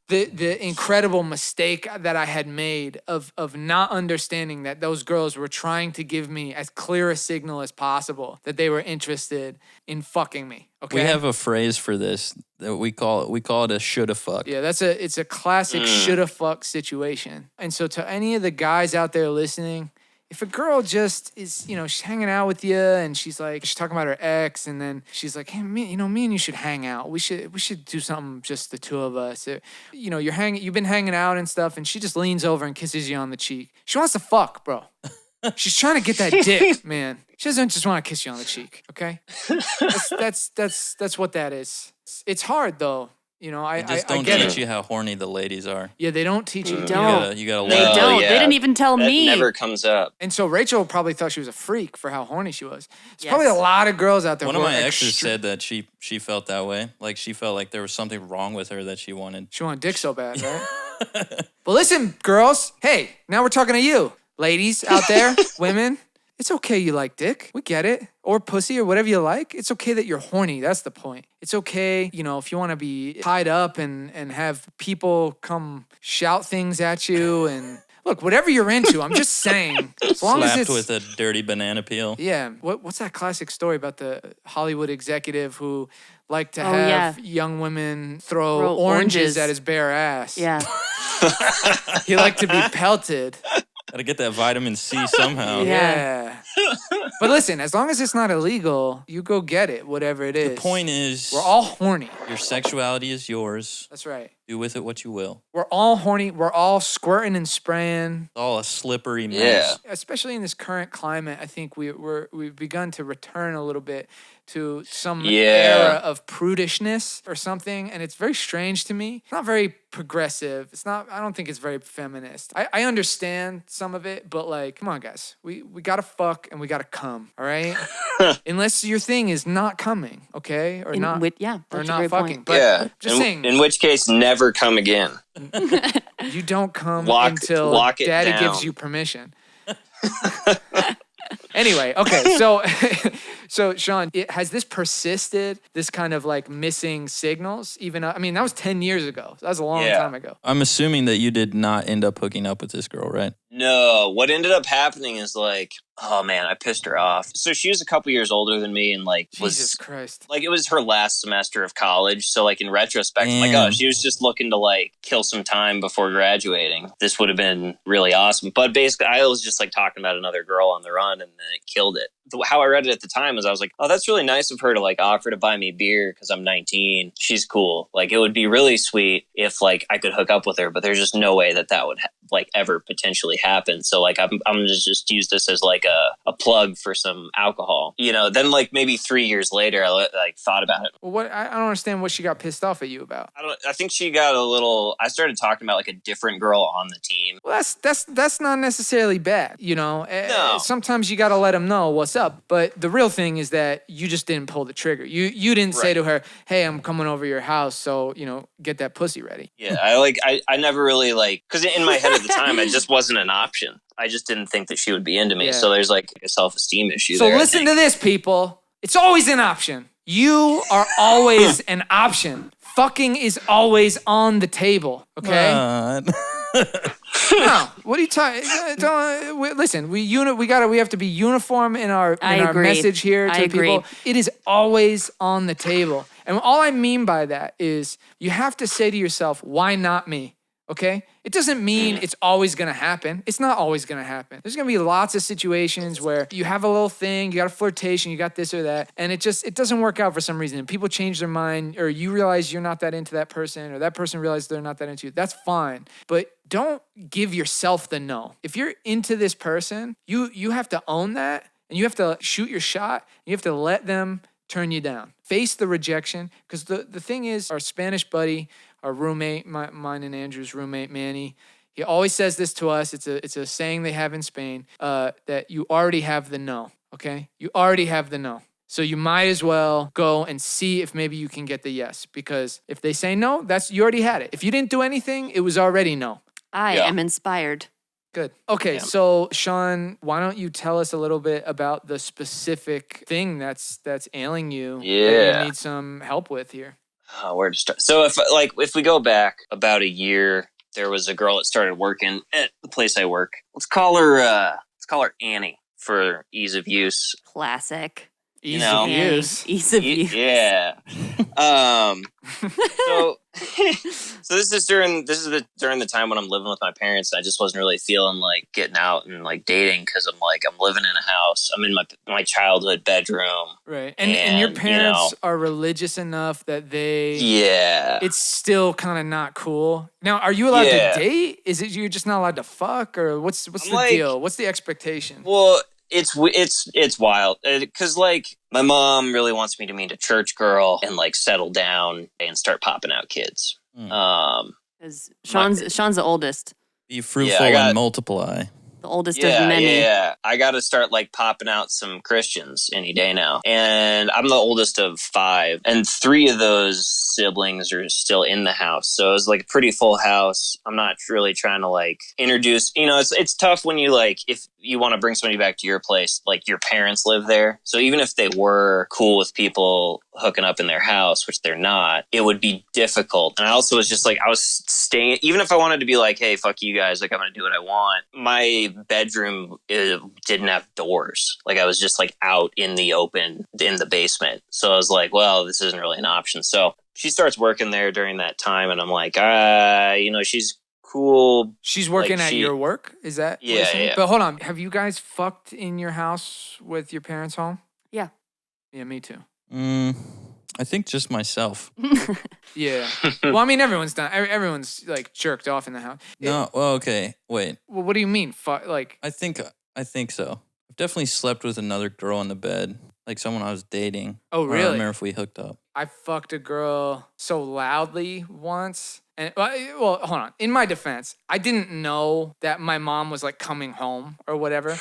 the incredible mistake that I had made of not understanding that those girls were trying to give me as clear a signal as possible that they were interested in fucking me. Okay. We have a phrase for this that we call it a shoulda-fuck. Yeah, it's a classic shoulda-fuck situation. And so to any of the guys out there listening, if a girl just is, she's hanging out with you and she's talking about her ex, and then she's like, hey, me and you should hang out. We should do something, just the two of us. You've been hanging out and stuff, and she just leans over and kisses you on the cheek. She wants to fuck, bro. She's trying to get that dick, man. She doesn't just want to kiss you on the cheek, okay? That's what that is. It's hard though. They just don't teach you how horny the ladies are. Yeah, they don't teach you. You gotta learn. They don't. Yeah. They didn't even tell me. It never comes up. And so Rachel probably thought she was a freak for how horny she was. There's probably a lot of girls out there. One of my exes said that she felt that way. Like she felt like there was something wrong with her that she wanted. She wanted dick so bad, right? But listen, girls. Hey, now we're talking to you. Ladies out there, women. It's okay you like dick. We get it. Or pussy or whatever you like. It's okay that you're horny. That's the point. It's okay, if you want to be tied up and have people come shout things at you and look, whatever you're into, I'm just saying. As long as Slapped it's with a dirty banana peel. Yeah. What's that classic story about the Hollywood executive who liked to have young women throw oranges at his bare ass? Yeah. He liked to be pelted. Gotta get that vitamin C somehow. Yeah. But listen, as long as it's not illegal, you go get it, whatever it is. The point is, we're all horny. Your sexuality is yours. That's right. Do with it what you will. We're all horny. We're all squirting and spraying. It's all a slippery mess. Yeah. Especially in this current climate, I think we've begun to return a little bit to some era of prudishness or something, and it's very strange to me. It's not very progressive. I don't think it's very feminist. I understand some of it, but come on, guys. We gotta fuck and we gotta come, all right? Unless your thing is not coming, okay? Or not fucking. Point. But just saying. In which case, never come again. You don't come lock Daddy down. gives you permission. Anyway, okay, so Sean, has this persisted, this kind of missing signals? Even, that was 10 years ago. So that was a long time ago. I'm assuming that you did not end up hooking up with this girl, right? No, what ended up happening is oh man, I pissed her off. So she was a couple years older than me and Jesus Christ. It was her last semester of college. So in retrospect, I'm oh, she was just looking to kill some time before graduating. This would have been really awesome. But basically I was just talking about another girl on the run, and then it killed it. How I read it at the time was I was like, oh, that's really nice of her to offer to buy me beer because I'm 19. She's cool. It would be really sweet if I could hook up with her, but there's just no way that would ever potentially happen. So I'm gonna just use this as a plug for some alcohol. Then maybe 3 years later, I thought about it. Well, I don't understand what she got pissed off at you about. I think she got a little. I started talking about a different girl on the team. Well, that's not necessarily bad. No. Sometimes you got to let them know what's up. But the real thing is that you just didn't pull the trigger. You didn't say to her, "Hey, I'm coming over your house, so get that pussy ready." Yeah, I never really because in my head at the time, it just wasn't an option. I just didn't think that she would be into me. Yeah. So there's a self-esteem issue. So listen to this, people. It's always an option. You are always an option. Fucking is always on the table. Okay. No, what are you talking? Listen, we have to be uniform in our message here to people. It is always on the table, and all I mean by that is you have to say to yourself, "Why not me?" Okay? It doesn't mean it's always going to happen. It's not always going to happen. There's going to be lots of situations where you have a little thing, you got a flirtation, you got this or that, and it doesn't work out for some reason. And people change their mind, or you realize you're not that into that person, or that person realizes they're not that into you. That's fine. But don't give yourself the no. If you're into this person, you have to own that, and you have to shoot your shot, and you have to let them turn you down. Face the rejection, because the thing is, our Spanish buddy, our roommate, mine and Andrew's roommate, Manny, he always says this to us. It's a saying they have in Spain, that you already have the no, okay? You already have the no. So you might as well go and see if maybe you can get the yes, because if they say no, you already had it. If you didn't do anything, it was already no. I am inspired. Good. Okay, so Sean, why don't you tell us a little bit about the specific thing that's ailing you that you need some help with here? Where to start? So if we go back about a year, there was a girl that started working at the place I work. Let's call her Annie for ease of use. Classic. Ease of use. Ease of use. Yeah. So this is during the time when I'm living with my parents. And I just wasn't really feeling like getting out and like dating because I'm living in a house. I'm in my childhood bedroom. Right. And your parents are religious enough that it's still kind of not cool. Now, are you allowed to date? Is it you're just not allowed to fuck, or what's the deal? What's the expectation? Well, it's wild because my mom really wants me to meet a church girl and settle down and start popping out kids. Because Sean's the oldest. Be fruitful and multiply. The oldest of many. Yeah. I got to start popping out some Christians any day now. And I'm the oldest of 5. And 3 of those siblings are still in the house. So it was a pretty full house. I'm not really trying to introduce, it's tough when you if you want to bring somebody back to your place, your parents live there. So even if they were cool with people hooking up in their house, which they're not, it would be difficult. And I also was just I was staying, even if I wanted to be hey, fuck you guys, I'm going to do what I want. My bedroom didn't have doors. I was just out in the open in the basement. So I was well, this isn't really an option. So she starts working there during that time, and I'm she's cool. She's working at your work? Is that? Yeah. But hold on, have you guys fucked in your house with your parents' home? Yeah. Yeah, me too. I think just myself. Yeah. Well, I mean, everyone's done. Everyone's jerked off in the house. No. Well, okay. Wait. Well, what do you mean? I think so. I've definitely slept with another girl in the bed, someone I was dating. Oh, really? I don't remember if we hooked up. I fucked a girl so loudly once. And well, hold on. In my defense, I didn't know that my mom was coming home or whatever.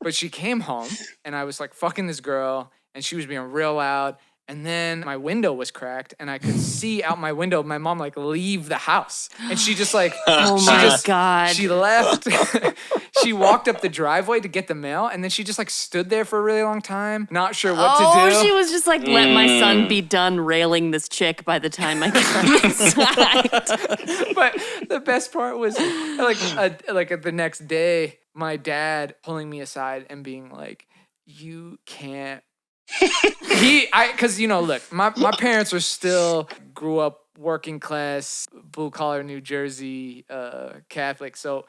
But she came home and I was fucking this girl and she was being real loud. And then my window was cracked and I could see out my window my mom leave the house. And she just oh my God. She left. She walked up the driveway to get the mail and then she just stood there for a really long time, not sure what to do. Oh, she was just let my son be done railing this chick by the time I got inside. But the best part was the next day, my dad pulling me aside and being you can't. Because look, my parents are still grew up working class, blue collar New Jersey Catholic, so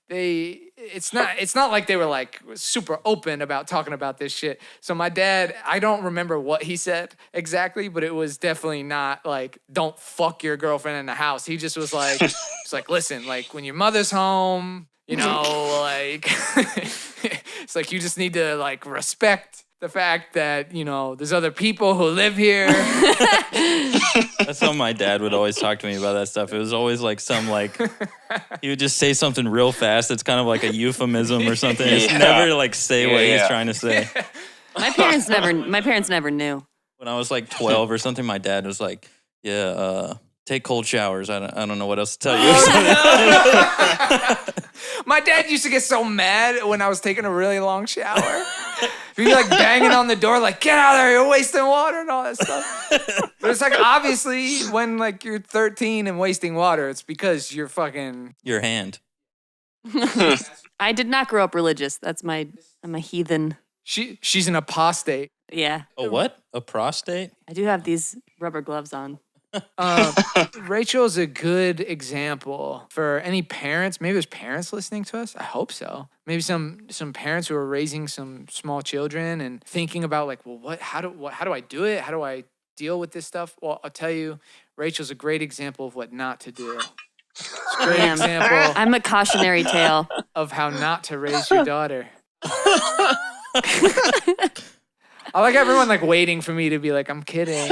it's not like they were super open about talking about this shit. So my dad, I don't remember what he said exactly, but it was definitely not don't fuck your girlfriend in the house. He just was listen, when your mother's home, it's you just need to respect the fact that, there's other people who live here. That's how my dad would always talk to me about that stuff. It was always he would just say something real fast. It's kind of a euphemism or something. It's never say what he's trying to say. My parents never knew. When I was 12 or something, my dad was take cold showers. I don't know what else to tell you. My dad used to get so mad when I was taking a really long shower. He'd be banging on the door, get out of there, you're wasting water and all that stuff. But it's obviously when you're 13 and wasting water, it's because you're fucking your hand. I did not grow up religious. I'm a heathen. She's an apostate. Yeah. A what? A prostate? I do have these rubber gloves on. Rachel's a good example for any parents. Maybe there's parents listening to us. I hope so. Maybe some parents who are raising some small children and thinking about how do I do it? How do I deal with this stuff? Well, I'll tell you, Rachel's a great example of what not to do. It's a great example. I'm a cautionary tale of how not to raise your daughter. I like everyone waiting for me to be I'm kidding.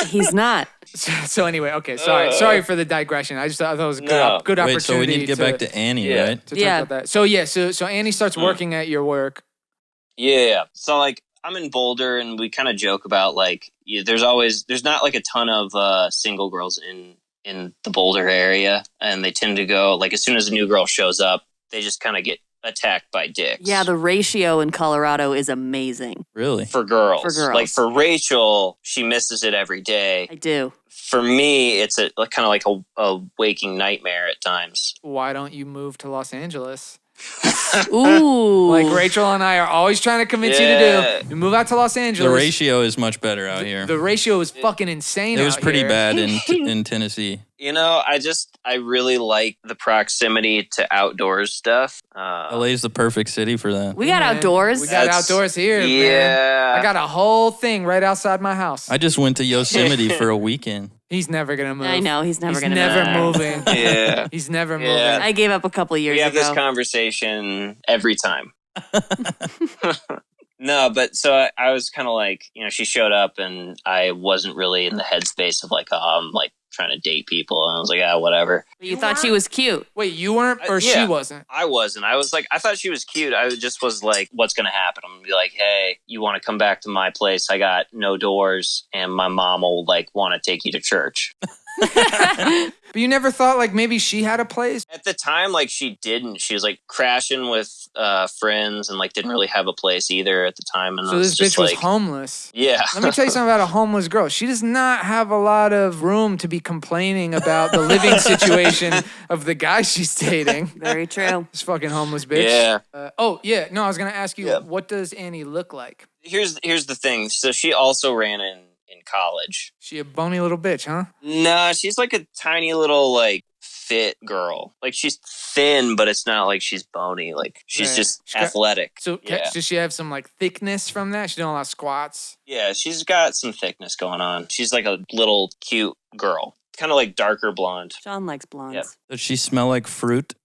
He's not. So anyway, okay, sorry for the digression. I just thought that was a good opportunity. Wait, so we need to get back to Annie, right? To talk about that. So Annie starts working at your work. Yeah. So I'm in Boulder, and we kind of joke about there's not a ton of single girls in the Boulder area, and they tend to go as soon as a new girl shows up, they just kind of get attacked by dicks. Yeah, the ratio in Colorado is amazing. Really? For girls. For girls. Like for Rachael, she misses it every day. I do. For me, it's kind of like a waking nightmare at times. Why don't you move to Los Angeles? Ooh. Like Rachael and I are always trying to convince you to do. You move out to Los Angeles. The ratio is much better out here. The ratio is fucking insane. It was out pretty here. bad in Tennessee. You know, I really like the proximity to outdoors stuff. LA's the perfect city for that. We got Man, outdoors. We got That's- outdoors here, man. Yeah. I got a whole thing right outside my house. I just went to Yosemite for a weekend. He's never gonna move. I know, he's never He's gonna never move. moving. Yeah. He's never Yeah. moving. I gave up a couple of years We have ago. this conversation every time. No, but so I was kind of like, you know, she showed up and I wasn't really in the headspace of like, I'm like trying to date people. And I was like, whatever. You thought she was cute. Wait, you weren't, or Yeah. she wasn't? I wasn't. I was like, I thought she was cute. I just was like, what's going to happen? I'm going to be like, hey, you want to come back to my place? I got no doors and my mom will like want to take you to church. But you never thought like maybe she had a place? At the time, like she didn't. She was like crashing with friends and like didn't really have a place either at the time. And I So was this just bitch was like, homeless. yeah. Let me tell you something about a homeless girl. She does not have a lot of room to be complaining about the living situation of the guy she's dating. Very true. This fucking homeless bitch. Yeah. No, I was gonna ask you, Yeah. what does Annie look like? Here's the thing. So she also ran in college. She a bony little bitch, huh? Nah, she's like a tiny little like fit girl. Like she's thin, but it's not like she's bony. Like she's Right. just She got- athletic. So yeah. does she have some like thickness from that? She doing a lot of squats. Yeah, she's got some thickness going on. She's like a little cute girl. Kind of like darker blonde. John likes blondes. Yep. Does she smell like fruit?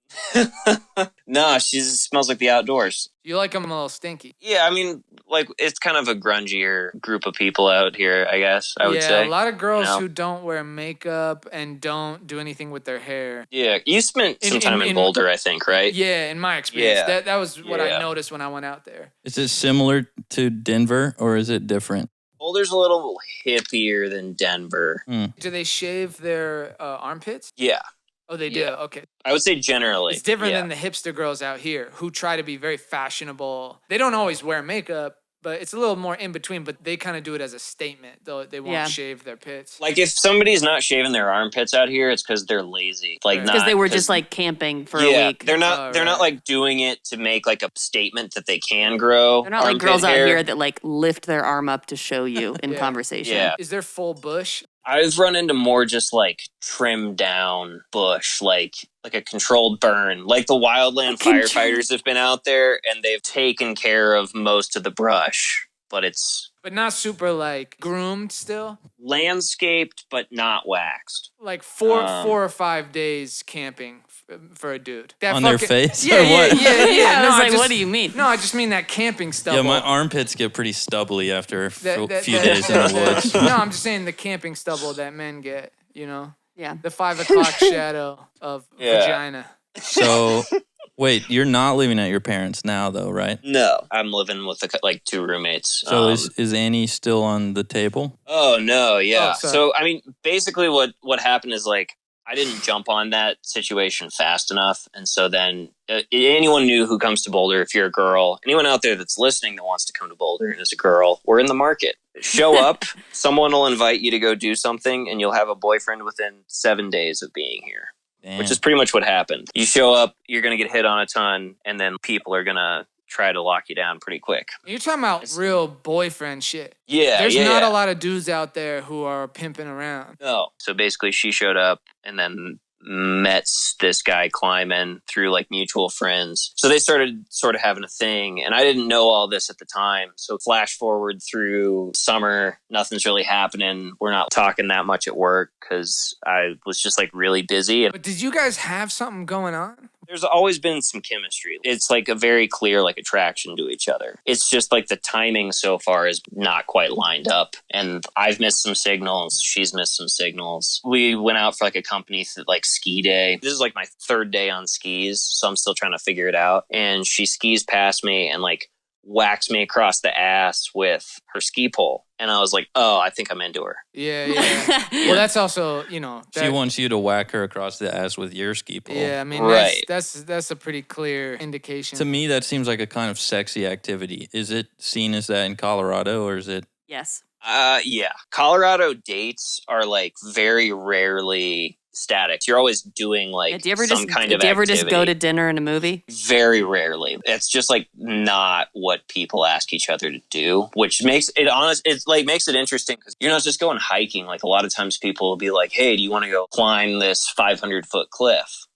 No, she smells like the outdoors. You like them a little stinky. Yeah, I mean, like it's kind of a grungier group of people out here, I guess I would say. a lot of girls You know? who don't wear makeup and don't do anything with their hair. Yeah, you spent some In- time in, in- Boulder, I think, right? Yeah, in my experience, Yeah. that was what I Yeah. noticed when I went out there. Is it similar to Denver or is it different? Boulder's a little hippier than Denver. Do they shave their armpits? Yeah, Oh, they do. Yeah. Okay. I would say generally. It's different yeah. than the hipster girls out here who try to be very fashionable. They don't always wear makeup, but it's a little more in between, but they kind of do it as a statement, though they won't Yeah. shave their pits. Like if somebody's not shaving their armpits out here, it's because they're lazy. Like Right. not Because they were 'cause- just like camping for yeah, a week. they're not. Oh, they're not right. like doing it to make like a statement that they can grow. They're not like armpit girls out hair. here that like lift their arm up to show you in Yeah. conversation. Yeah. Is there full bush? I've run into more just like trimmed down bush, like a controlled burn. Like the wildland firefighters have been out there and they've taken care of most of the brush, but it's But not super like groomed still? landscaped but not waxed. Like four Um, or 5 days camping for a dude. That On their face Yeah, or yeah, what? yeah, yeah. Yeah, I No, was like, just- what do you mean? No, I just mean that camping stubble. Yeah, my armpits get pretty stubbly after a That- few that- days in the woods. No, I'm just saying the camping stubble that men get, you know? Yeah. The 5 o'clock shadow of Yeah. vagina. So, wait, you're not living at your parents' now, though, right? No, I'm living with like 2 roommates. So is Annie still on the table? Oh no, yeah. Oh, sorry. So I mean, basically, what happened is like I didn't jump on that situation fast enough, and so then anyone new who comes to Boulder, if you're a girl, anyone out there that's listening that wants to come to Boulder and is a girl, we're in the market. Show up, someone will invite you to go do something, and you'll have a boyfriend within 7 days of being here. Damn. Which is pretty much what happened. You show up, you're gonna get hit on a ton, and then people are gonna try to lock you down pretty quick. You're talking about real boyfriend shit. Yeah, There's yeah, not yeah. a lot of dudes out there who are pimping around. No. So basically, she showed up and then met this guy climbing through like mutual friends. So they started sort of having a thing, and I didn't know all this at the time. So flash forward through summer, nothing's really happening. We're not talking that much at work because I was just like really busy. And But did you guys have something going on? there's always been some chemistry. It's like a very clear like attraction to each other. It's just like the timing so far is not quite lined up, and I've missed some signals. She's missed some signals. We went out for like a company like ski day. This is like my 3rd day on skis, so I'm still trying to figure it out. And she skis past me, and like whacks me across the ass with her ski pole. And I was like, oh, I think I'm into her. Yeah. Well, that's also, She wants you to whack her across the ass with your ski pole. Yeah, I mean, Right. that's a pretty clear indication. To me, that seems like a kind of sexy activity. Is it seen as that in Colorado, or is it? Yes. Yeah. Colorado dates are like very rarely static. You're always doing like Do you ever some kind of do you ever activity. just go to dinner and a movie? Very rarely. It's just like not what people ask each other to do, which makes it honest. It's like makes it interesting because you're not just going hiking. Like a lot of times people will be like, hey, do you want to go climb this 500-foot cliff?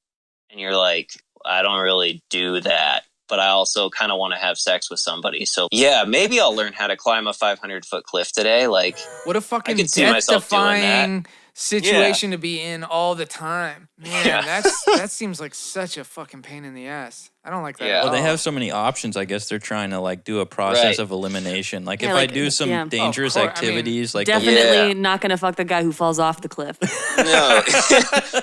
And you're like, I don't really do that, but I also kind of want to have sex with somebody. So yeah, maybe I'll learn how to climb a 500-foot cliff today. Like, what a fucking I could see myself doing death-defying that. situation to be in all the time. Man, that seems like such a fucking pain in the ass. I don't like that. Yeah. At Well, they all. have so many options. I guess they're trying to like do a process Right. of elimination. Like Yeah, if like, I do some yeah. dangerous Of course, I mean, activities, like Definitely not going to fuck the guy who falls off the cliff. No,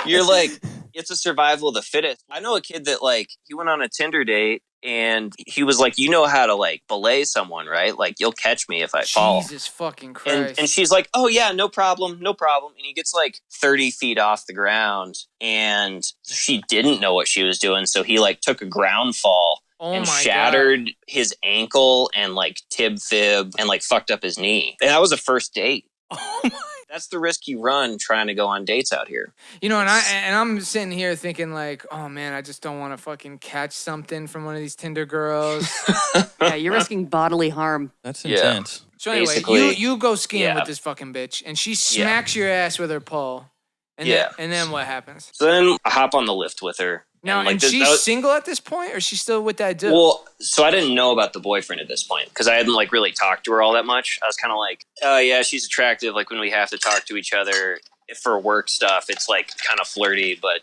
you're like, it's a survival of the fittest. I know a kid that like, he went on a Tinder date and he was like, you know how to like belay someone, right? Like you'll catch me if I fall. Jesus fucking Christ. And she's like, oh yeah, no problem. And he gets like 30 feet off the ground and she didn't know what she was doing. So he like took a ground fall oh and my shattered his ankle and like tib fib and like fucked up his knee. And that was a first date. God. Oh my. That's the risk you run trying to go on dates out here. I'm sitting here thinking like, oh man, I just don't want to fucking catch something from one of these Tinder girls. Yeah, you're risking bodily harm. that's Yeah. intense. So anyway, Basically, you go skiing yeah. with this fucking bitch, and she smacks your ass with her pole. And Yeah. then what happens? So then I hop on the lift with her. Now, like, and this- she's that was- single at this point, or she's still with that dude? Well, so I didn't know about the boyfriend at this point because I hadn't like really talked to her all that much. I was kind of like, oh yeah, she's attractive. Like when we have to talk to each other for work stuff, it's like kind of flirty, but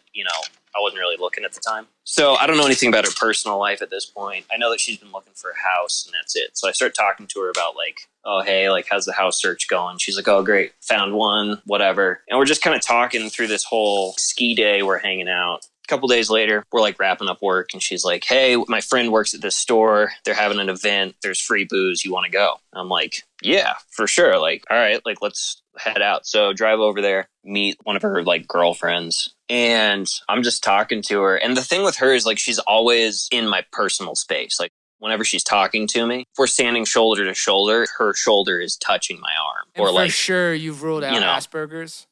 I wasn't really looking at the time. So I don't know anything about her personal life at this point. I know that she's been looking for a house and that's it. So I start talking to her about like, oh, hey, like how's the house search going? She's like, oh, great. Found one, whatever. And we're just kind of talking through this whole ski day. We're hanging out. A couple days later, we're like wrapping up work and she's like, hey, my friend works at this store. They're having an event. There's free booze. You want to go? I'm like, yeah, for sure. Like, all right, like let's head out. So drive over there, meet one of her like girlfriends. And I'm just talking to her. And the thing with her is like, she's always in my personal space. Like whenever she's talking to me, if we're standing shoulder to shoulder, her shoulder is touching my arm. and Or for like, sure, you've ruled out you know. Asperger's.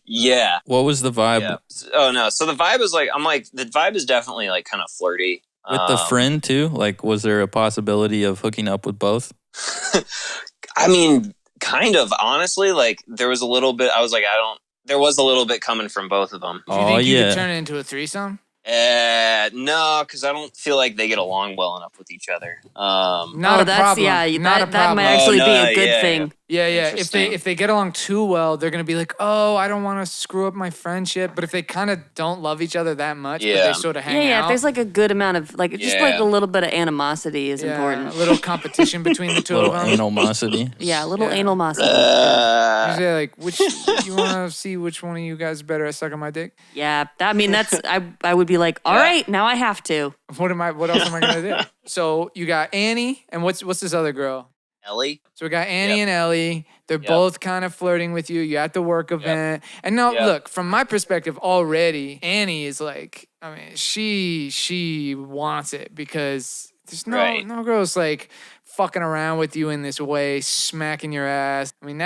yeah. What was the vibe Yeah. Oh no. So the vibe is like, the vibe is definitely like kind of flirty. with the friend too? Like, was there a possibility of hooking up with both? I mean, kind of, honestly, like there was a little bit, there was a little bit coming from both of them. Do you Oh think you yeah. could turn it into a threesome? No, because I don't feel like they get along well enough with each other. Not a that's problem. yeah. Not a That problem. might actually Oh, be no, a good yeah, thing. Yeah. Interesting. If they get along too well, they're gonna be like, oh, I don't want to screw up my friendship. But if they kind of don't love each other that much, but Yeah. they sort of hang Yeah. out. If there's like a good amount of like just like Yeah. a little bit of animosity is important. A little competition between the two Little of them. animosity. Yeah, a little Yeah. anal muscle. Usually, like, which you want to see which one of you guys is better at sucking my dick? Yeah, I mean that's I would be like, all Yeah. right, now I have to. What else am I gonna do? So you got Annie and what's this other girl? Ellie? So we got Annie Yep. and Ellie. They're Yep. both kind of flirting with you. You're at the work event. And now, Yep. look, from my perspective already, Annie is like, I mean, she wants it because there's Right. no girls like fucking around with you in this way, smacking your ass. I mean,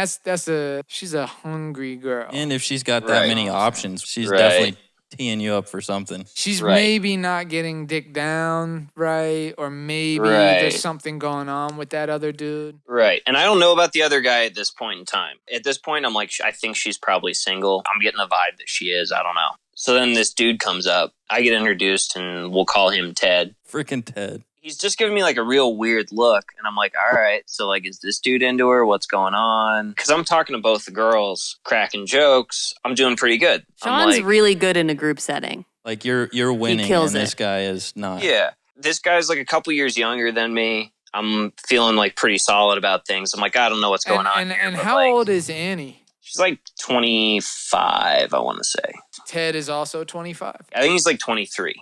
she's a hungry girl. And if she's got that Right. many options, she's Right. definitely teeing you up for something. She's Right. maybe not getting dick down right, or maybe Right. there's something going on with that other dude. Right. And I don't know about the other guy at this point in time. At this point, I'm like, I think she's probably single. I'm getting the vibe that she is. I don't know. So then this dude comes up. I get introduced and we'll call him Ted. Freaking Ted. He's just giving me like a real weird look. And I'm like, all right, so like, is this dude into her? What's going on? Because I'm talking to both the girls, cracking jokes. I'm doing pretty good. I'm Sean's like, really good in a group setting. Like you're winning, kills and this it. guy is not. yeah, this guy's like a couple years younger than me. I'm feeling like pretty solid about things. I'm like, I don't know what's going on. And here, but, how like, old is Annie? She's like 25, I want to say. Ted is also 25. I think he's like 23.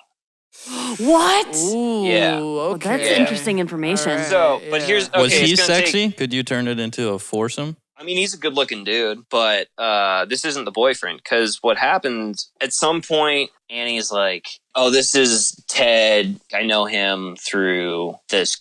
What? Ooh, Yeah. okay. Well, that's Yeah. interesting information. All right. So, but Yeah. here's okay. Was he it's gonna sexy? take- Could you turn it into a foursome? I mean, he's a good-looking dude, but this isn't the boyfriend. Because what happened at some point, Annie's like, "Oh, this is Ted. I know him through this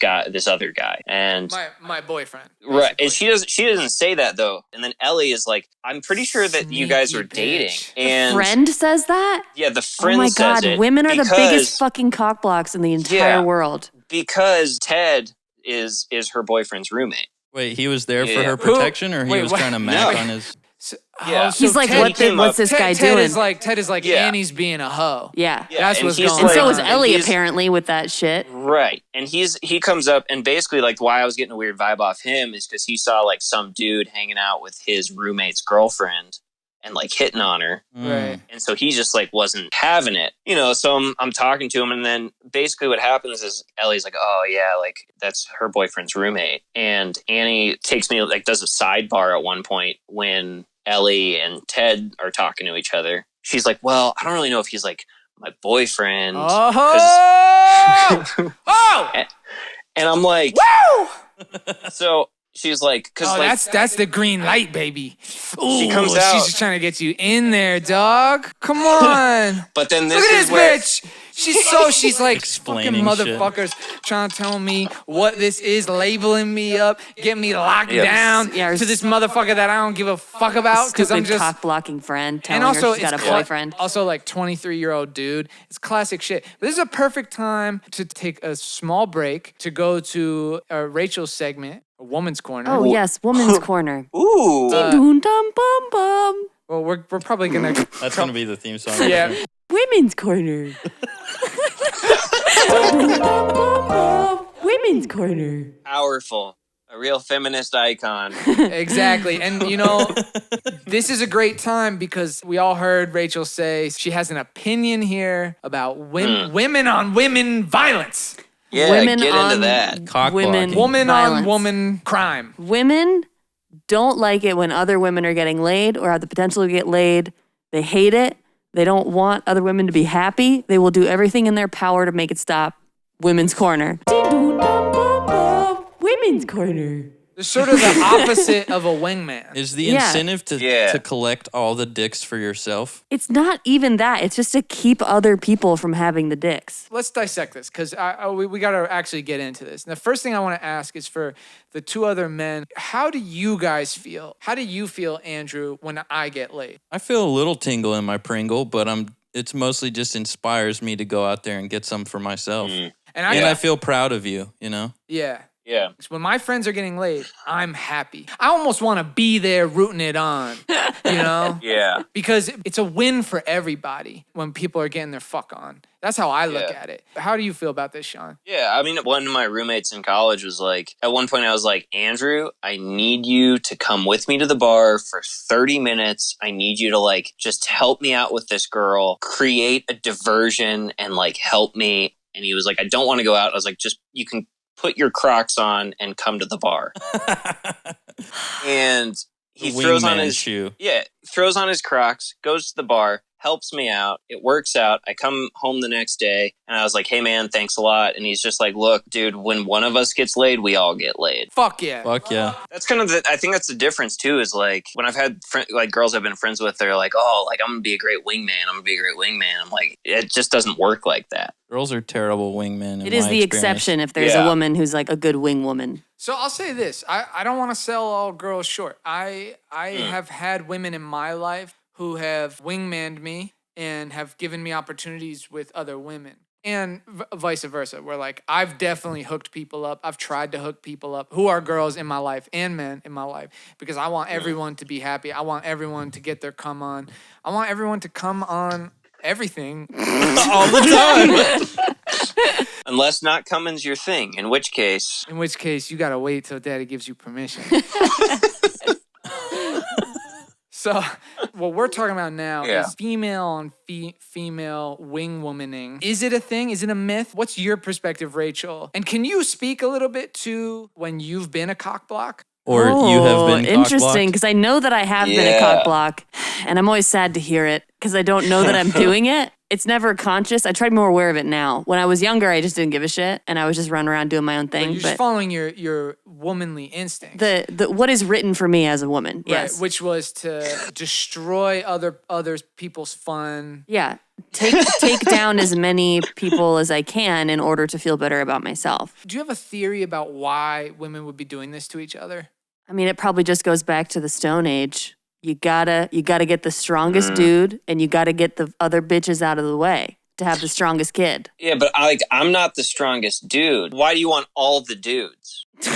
other guy." And My boyfriend. right, basically. and she doesn't say that though. And then Ellie is like, "I'm pretty sure that you guys Sneaky are dating." bitch. And Friend says that? yeah, the Oh friend my says God, it women are the because- biggest fucking cockblocks in the entire Yeah. world. because Ted is her boyfriend's roommate. Wait, he was there for Yeah. her Who? protection, or he Wait, was what? trying to mac No. on his? So, Yeah. He's like, Ted, what's this guy Ted doing? Ted is like Yeah. Annie's being a hoe. Yeah. That's and what's he's going And on. so is and Ellie, he's- apparently, with that shit. Right. And he comes up, and basically like why I was getting a weird vibe off him is because he saw like some dude hanging out with his roommate's girlfriend and like hitting on her. Right. And so he just like wasn't having it, so I'm talking to him, and then basically what happens is Ellie's like, "Oh yeah, like that's her boyfriend's roommate." And Annie takes me, like, does a sidebar at one point when Ellie and Ted are talking to each other. She's like, "Well, I don't really know if he's like my boyfriend." Oh! Oh! And I'm like, Woo! so she's like, because Oh, like that's the green light, baby. Ooh, She comes out. She's just trying to get you in there, dog. Come on. but then this Look at is this where bitch. She's like, fucking Explaining motherfuckers trying to tell me what this is, labeling me up, get me locked Yep. down Yeah, to this motherfucker that I don't give a fuck about because I'm Stupid just. cock-blocking friend telling And also, her she's got a it's boyfriend. also like 23-year-old dude. It's classic shit. But this is a perfect time to take a small break to go to Rachel's segment, a woman's corner. Oh, yes, woman's corner. ooh, Ding dum bum bum. Well, we're probably gonna. That's gonna be the theme song. Yeah. Women's corner. Women's corner. powerful, a real feminist icon. Exactly. And this is a great time because we all heard Rachel say she has an opinion here about women on women violence. Yeah, Women get on into that. Cock women. blocking. Woman Violence. on woman crime. Women don't like it when other women are getting laid or have the potential to get laid. They hate it. They don't want other women to be happy. They will do everything in their power to make it stop. Women's corner. Women's corner. They're sort of the opposite of a wingman. Is the Yeah. incentive to collect all the dicks for yourself? It's not even that. It's just to keep other people from having the dicks. Let's dissect this because we got to actually get into this. And the first thing I want to ask is for the two other men. How do you guys feel? How do you feel, Andrew, when I get laid? I feel a little tingle in my Pringle, but it's mostly just inspires me to go out there and get some for myself. And And I feel proud of you, yeah. Yeah. When my friends are getting laid, I'm happy. I almost want to be there rooting it on, Yeah. Because it's a win for everybody when people are getting their fuck on. That's how I look Yeah. at it. How do you feel about this, Sean? Yeah, I mean, one of my roommates in college was like, at one point I was like, "Andrew, I need you to come with me to the bar for 30 minutes. I need you to like just help me out with this girl, create a diversion and like help me." And he was like, "I don't want to go out." I was like, "Just, you can put your Crocs on and come to the bar." And he throws on Wingman his shoe. throws on his Crocs, goes to the bar, helps me out. It works out. I come home the next day and I was like, "Hey man, thanks a lot." And he's just like, "Look, dude, when one of us gets laid, we all get laid." Fuck yeah. Fuck yeah. That's kind of I think that's the difference too, is like when I've had like girls I've been friends with, they're like, "Oh, like I'm going to be a great wingman. I'm going to be a great wingman." I'm like, it just doesn't work like that. Girls are terrible wingmen. It is the exception if there's a Yeah. woman who's like a good wing woman. So I'll say this. I don't want to sell all girls short. I have had women in my life who have wingmanned me and have given me opportunities with other women. And vice versa, where like I've definitely hooked people up. I've tried to hook people up who are girls in my life and men in my life because I want everyone to be happy. I want everyone to get their come on. I want everyone to come on everything. all the time. Unless not coming's your thing, in which case, In which case, you gotta wait till daddy gives you permission. So, what we're talking about now is female on female wing womaning. Is it a thing? Is it a myth? What's your perspective, Rachel? And can you speak a little bit to when you've been a cockblock? Or you have been interesting, cock-blocked? because I know that I have been a Yeah. cock block, and I'm always sad to hear it because I don't know that I'm doing it. It's never conscious. I try to be more aware of it now. When I was younger, I just didn't give a shit, and I was just running around doing my own thing. You're just following your womanly instincts. The what is written for me as a woman, yes. Right, which was to destroy other people's fun. Yeah. Take down as many people as I can in order to feel better about myself. Do you have a theory about why women would be doing this to each other? I mean, it probably just goes back to the Stone Age. You gotta get the strongest dude, and you gotta get the other bitches out of the way to have the strongest kid. Yeah, but I'm not the strongest dude. Why do you want all the dudes? Don't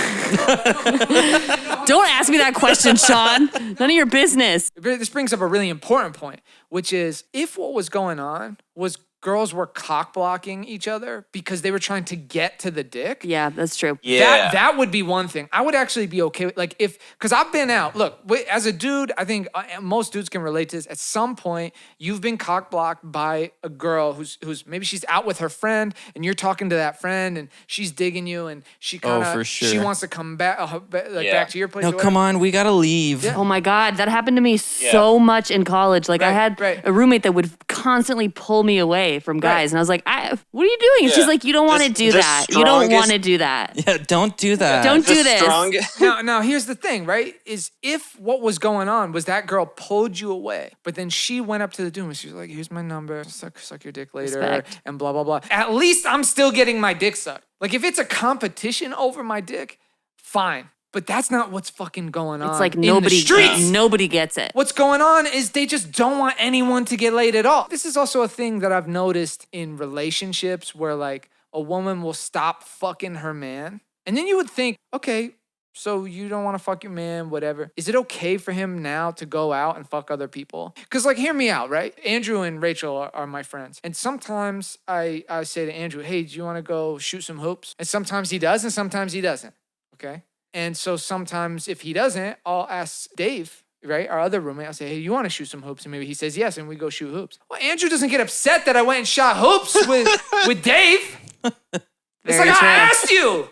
ask me that question, Sean. None of your business. This brings up a really important point, which is if what was going on was girls were cock blocking each other because they were trying to get to the dick. Yeah, that's true. Yeah. That would be one thing. I would actually be okay with, like, because I've been out. Look, as a dude, I think most dudes can relate to this. At some point, you've been cock blocked by a girl who's maybe she's out with her friend, and you're talking to that friend, and she's digging you, and she kind of for sure. she wants to come back, back to your place. No, come on, we gotta leave. Yeah. Oh my God, that happened to me so much in college. Like I had a roommate that would constantly pull me away from guys. And I was like, what are you doing? And she's like, you don't want to do that. You don't want to do that. Yeah, don't do that. Don't do this. Now, here's the thing, right? Is if what was going on was that girl pulled you away, but then she went up to the dude and she was like, here's my number, suck your dick later, Respect. and blah, blah, blah. At least I'm still getting my dick sucked. Like, if it's a competition over my dick, fine. But that's not what's fucking going on. It's like in the streets. nobody gets it. What's going on is they just don't want anyone to get laid at all. This is also a thing that I've noticed in relationships where, like, a woman will stop fucking her man. And then you would think, okay, so you don't want to fuck your man, whatever. Is it okay for him now to go out and fuck other people? Because, like, hear me out, right? Andrew and Rachael are my friends. And sometimes I say to Andrew, hey, do you want to go shoot some hoops? And sometimes he does and sometimes he doesn't, okay? And so sometimes if he doesn't, I'll ask Dave, right, our other roommate, I'll say, hey, you want to shoot some hoops? And maybe he says yes, and we go shoot hoops. Well, Andrew doesn't get upset that I went and shot hoops with Dave. It's like, I asked you.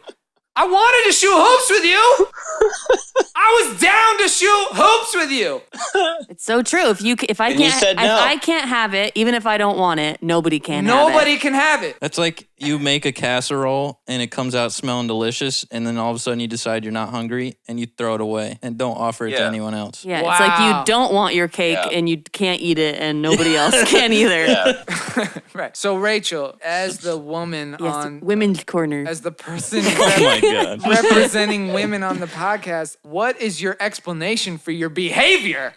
I wanted to shoot hoops with you. I was down to shoot hoops with you. It's so true. If I can't have it, even if I don't want it, nobody can have it. Nobody can have it. That's like you make a casserole and it comes out smelling delicious, and then all of a sudden you decide you're not hungry and you throw it away and don't offer it to anyone else. Yeah, It's like you don't want your cake and you can't eat it, and nobody else can either. Right. So Rachael, as the woman on Women's Corner, as the person Oh my God. representing women on the podcast, what is your explanation for your behavior?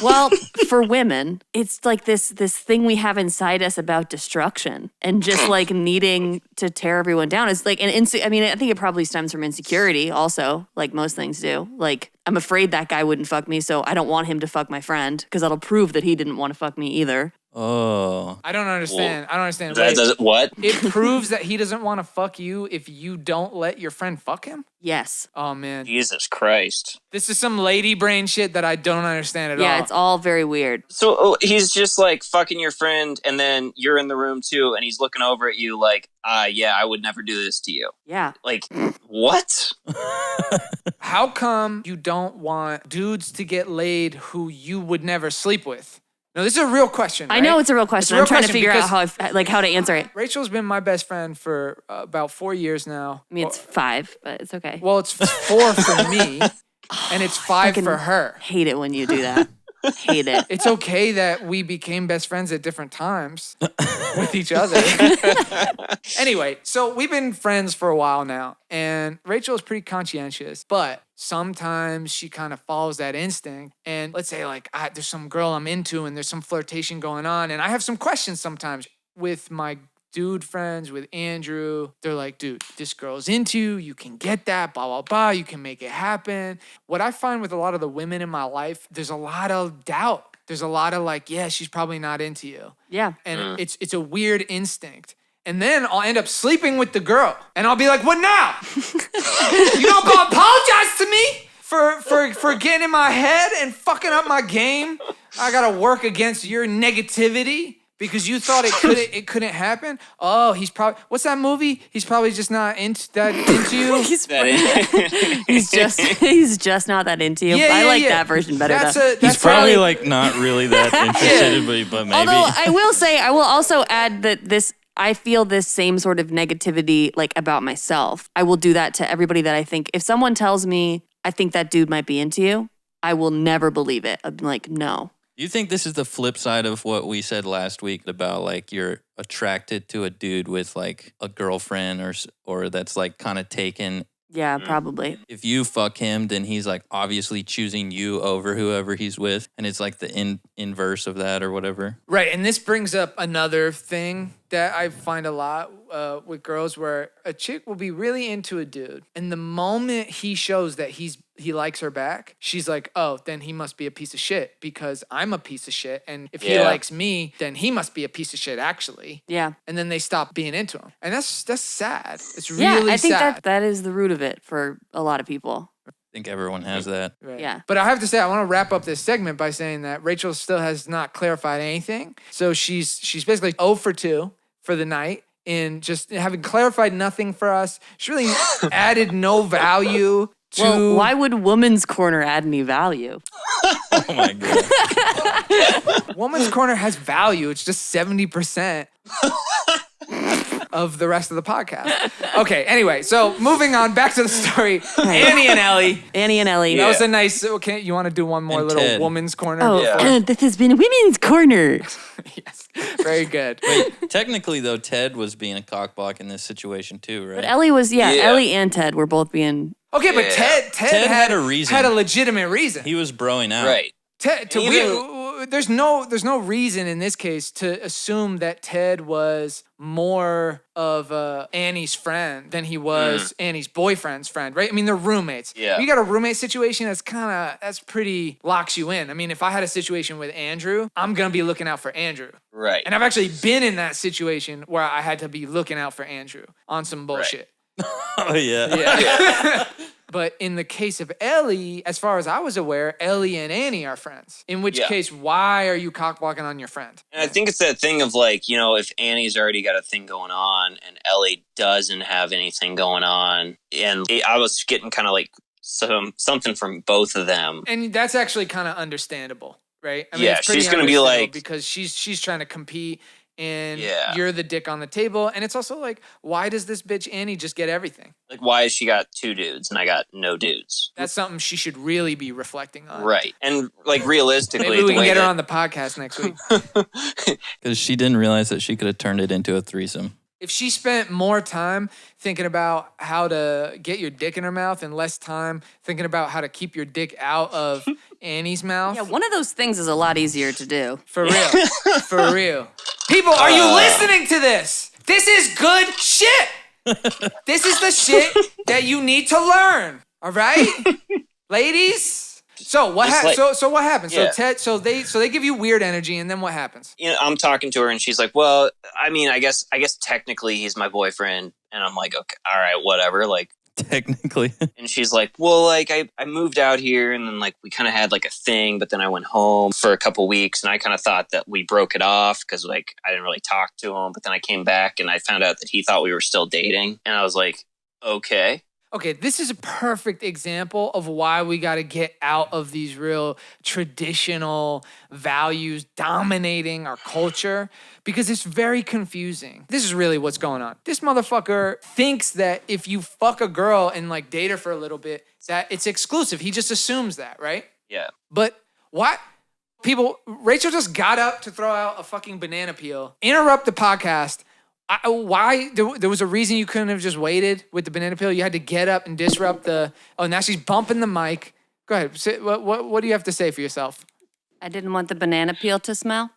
Well, for women, it's like this thing we have inside us about destruction and just like needing to tear everyone down. It's like, I think it probably stems from insecurity also, like most things do. Like, I'm afraid that guy wouldn't fuck me, so I don't want him to fuck my friend because that'll prove that he didn't want to fuck me either. Oh. I don't understand. I don't understand. That does what? It proves that he doesn't want to fuck you if you don't let your friend fuck him? Yes. Oh, man. Jesus Christ. This is some lady brain shit that I don't understand at all. Yeah, it's all very weird. So he's just like fucking your friend, and then you're in the room too, and he's looking over at you like, yeah, I would never do this to you. Yeah. Like, what? How come you don't want dudes to get laid who you would never sleep with? No, this is a real question. Right? I know it's a real question. I'm trying to figure out how to answer it. Rachel's been my best friend for about 4 years now. I mean, it's 5, but it's okay. Well, it's 4 for me, and it's 5 for her. Hate it when you do that. Hate it. It's okay that we became best friends at different times with each other. Anyway, so we've been friends for a while now, and Rachel is pretty conscientious, but sometimes she kind of follows that instinct. And let's say like there's some girl I'm into and there's some flirtation going on, and I have some questions sometimes with my dude friends, with Andrew. They're like, dude, this girl's into you. You can get that, blah, blah, blah. You can make it happen. What I find with a lot of the women in my life, there's a lot of doubt. There's a lot of like, yeah, she's probably not into you. Yeah. And it's a weird instinct. And then I'll end up sleeping with the girl. And I'll be like, what now? You don't go apologize to me for getting in my head and fucking up my game? I gotta work against your negativity because you thought it couldn't happen. Oh, he's probably, what's that movie? He's probably just not into you. he's just not that into you. I like that version better. He's probably like not really that interested, but maybe. Although I will also add that I feel this same sort of negativity like about myself. I will do that to everybody that I think. If someone tells me, I think that dude might be into you, I will never believe it. I'm like, no. Do you think this is the flip side of what we said last week about like you're attracted to a dude with like a girlfriend or that's like kind of taken? Yeah, probably. If you fuck him, then he's like obviously choosing you over whoever he's with. And it's like the inverse of that or whatever. Right. And this brings up another thing that I find a lot with girls where a chick will be really into a dude. And the moment he shows that he likes her back, she's like, oh, then he must be a piece of shit because I'm a piece of shit. And if he likes me, then he must be a piece of shit actually. Yeah. And then they stop being into him. And that's sad. It's really sad. Yeah, I think that is the root of it for a lot of people. I think everyone has that. Right. Yeah. But I have to say, I want to wrap up this segment by saying that Rachael still has not clarified anything. So she's basically 0 for 2 for the night in just having clarified nothing for us. She really added no value to... Well, why would Woman's Corner add any value? Oh my God. Woman's Corner has value. It's just 70% of the rest of the podcast. Okay, anyway, so moving on back to the story. Annie and Ellie. That was a nice, okay, you want to do one more little Ted. Woman's Corner? Oh, this has been Women's Corner. Yes, very good. Wait, technically though, Ted was being a cockblock in this situation too, right? But Ellie was, Ellie and Ted were both being... Okay, but Ted had a reason. Had a legitimate reason. He was broing out. Right. There's no reason in this case to assume that Ted was more of Annie's friend than he was Annie's boyfriend's friend, right? I mean, they're roommates. Yeah. You got a roommate situation that's pretty locks you in. I mean, if I had a situation with Andrew, I'm gonna be looking out for Andrew. Right. And I've actually been in that situation where I had to be looking out for Andrew on some bullshit. Oh yeah. Yeah. But in the case of Ellie, as far as I was aware, Ellie and Annie are friends. In which case, why are you cockblocking on your friend? And I think it's that thing of like, you know, if Annie's already got a thing going on and Ellie doesn't have anything going on, and I was getting kind of like something from both of them. And that's actually kind of understandable, right? I mean, it's pretty she's going to be like... because she's trying to compete. And you're the dick on the table. And it's also like, why does this bitch Annie just get everything? Like, why has she got 2 dudes and I got no dudes? That's something she should really be reflecting on. Right. And like realistically... Maybe we can get her on the podcast next week. Because she didn't realize that she could have turned it into a threesome. If she spent more time thinking about how to get your dick in her mouth and less time thinking about how to keep your dick out of Annie's mouth. Yeah, one of those things is a lot easier to do. For real. For real. People, are you listening to this? This is good shit. This is the shit that you need to learn. All right? Ladies? So what so what happens? Yeah. So Ted, they give you weird energy, and then what happens? You know, I'm talking to her and she's like, well, I mean, I guess technically he's my boyfriend. And I'm like, okay, all right, whatever. Like, technically. And she's like, well, like I moved out here and then like we kind of had like a thing, but then I went home for a couple weeks and I kind of thought that we broke it off because like I didn't really talk to him. But then I came back and I found out that he thought we were still dating. And I was like, okay. Okay, this is a perfect example of why we got to get out of these real traditional values dominating our culture because it's very confusing. This is really what's going on. This motherfucker thinks that if you fuck a girl and like date her for a little bit, that it's exclusive. He just assumes that, right? Yeah. But what? People, Rachael just got up to throw out a fucking banana peel, interrupt the podcast. Why? There was a reason you couldn't have just waited with the banana peel. You had to get up and disrupt the... Oh, now she's bumping the mic. Go ahead. What do you have to say for yourself? I didn't want the banana peel to smell.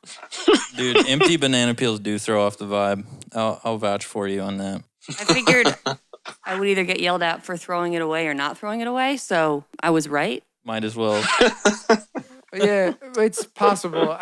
Dude, empty banana peels do throw off the vibe. I'll vouch for you on that. I figured I would either get yelled at for throwing it away or not throwing it away, so I was right. Might as well. Yeah, it's possible.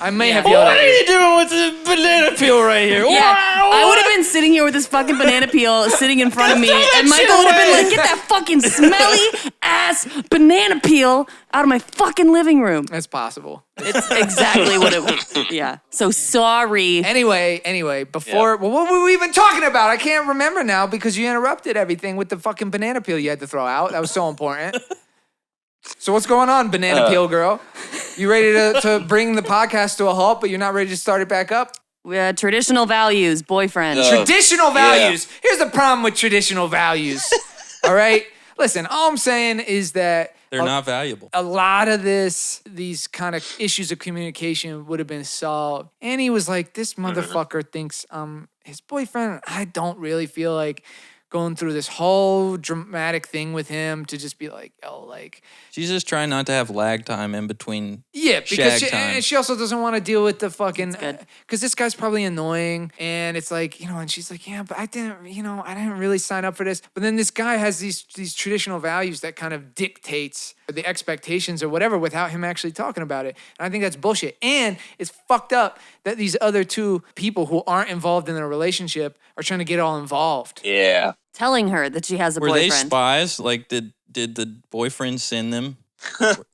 I may have What yelled are at you you. doing with the banana peel right here? Yeah, I would have been sitting here with this fucking banana peel sitting in front of me, and Michael would have been like, "Get that fucking smelly ass banana peel out of my fucking living room." That's possible. It's exactly what it was. Yeah. So sorry. Anyway, before, well, what were we even talking about? I can't remember now because you interrupted everything with the fucking banana peel you had to throw out. That was so important. So what's going on, banana peel girl? You ready to bring the podcast to a halt, but you're not ready to start it back up? Traditional values, boyfriend. Traditional values. Here's the problem with traditional values. All right? Listen, all I'm saying is that They're not valuable. a lot of these kind of issues of communication would have been solved. And he was like, this motherfucker thinks his boyfriend. I don't really feel like going through this whole dramatic thing with him to just be like, oh, like. She's just trying not to have lag time in between. Yeah, because shag time. and she also doesn't want to deal with the fucking, That's good. because this guy's probably annoying, and it's like, and she's like, yeah, but I didn't really sign up for this. But then this guy has these traditional values that kind of dictates the expectations or whatever without him actually talking about it. And I think that's bullshit. And it's fucked up that these other two people who aren't involved in a relationship are trying to get all involved. Yeah. Telling her that she has a Were they boyfriend. spies? Like, did the boyfriend send them?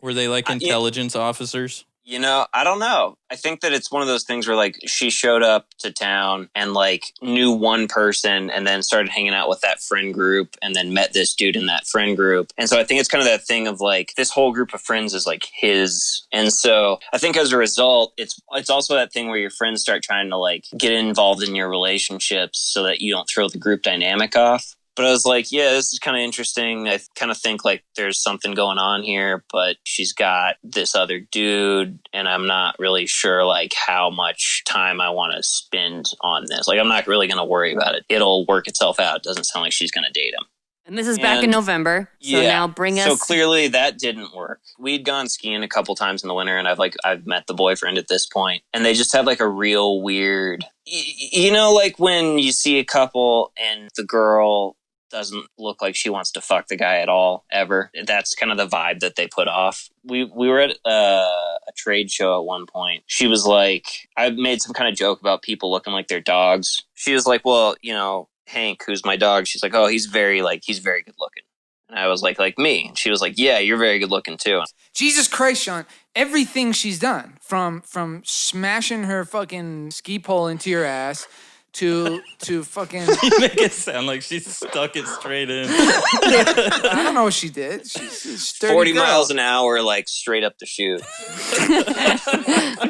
Were they like intelligence officers? I don't know. I think that it's one of those things where like she showed up to town and like knew one person and then started hanging out with that friend group and then met this dude in that friend group. And so I think it's kind of that thing of like this whole group of friends is like his. And so I think as a result, it's also that thing where your friends start trying to like get involved in your relationships so that you don't throw the group dynamic off. But I was like, yeah, this is kind of interesting. I kind of think like there's something going on here, but she's got this other dude and I'm not really sure like how much time I want to spend on this. Like, I'm not really going to worry about it. It'll work itself out. It doesn't sound like she's going to date him. And this is back in November. So now bring us. So clearly that didn't work. We'd gone skiing a couple times in the winter and I've met the boyfriend at this point and they just have like a real weird, like when you see a couple and the girl doesn't look like she wants to fuck the guy at all, ever. That's kind of the vibe that they put off. We were at a trade show at one point. She was like, I made some kind of joke about people looking like their dogs. She was like, well, Hank, who's my dog, she's like, oh, he's very good looking. And I was like me. And she was like, yeah, you're very good looking too. Jesus Christ, Sean. Everything she's done, from smashing her fucking ski pole into your ass to fucking. You make it sound like she stuck it straight in. I don't know what she did. She's a sturdy 40 girl. miles an hour, like straight up the chute.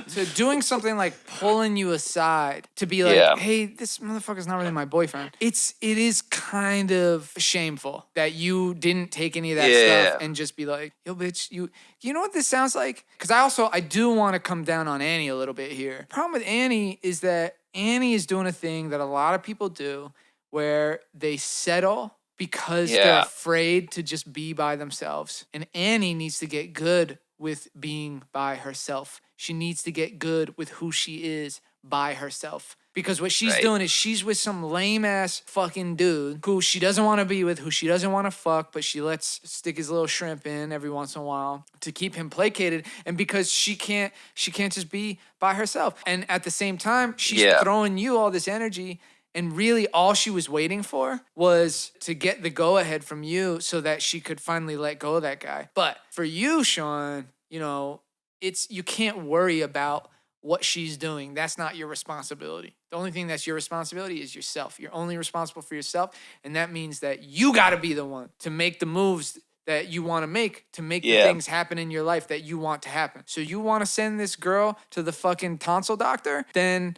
So doing something like pulling you aside to be like, hey, this motherfucker's not really my boyfriend. It is kind of shameful that you didn't take any of that stuff and just be like, yo, bitch, you know what this sounds like? Because I do want to come down on Annie a little bit here. Problem with Annie is that Annie is doing a thing that a lot of people do where they settle because they're afraid to just be by themselves. And Annie needs to get good with being by herself. She needs to get good with who she is by herself. Because what she's doing is she's with some lame ass fucking dude who she doesn't want to be with, who she doesn't want to fuck, but she lets stick his little shrimp in every once in a while to keep him placated. And because she can't just be by herself. And at the same time, she's throwing you all this energy. And really all she was waiting for was to get the go ahead from you so that she could finally let go of that guy. But for you, Sean, you can't worry about what she's doing. That's not your responsibility. The only thing that's your responsibility is yourself. You're only responsible for yourself. And that means that you got to be the one to make the moves that you want to make the things happen in your life that you want to happen. So you want to send this girl to the fucking tonsil doctor? Then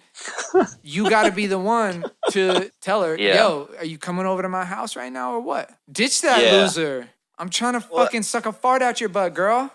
you got to be the one to tell her, yo, are you coming over to my house right now or what? Ditch that loser. I'm trying to fucking suck a fart out your butt, girl.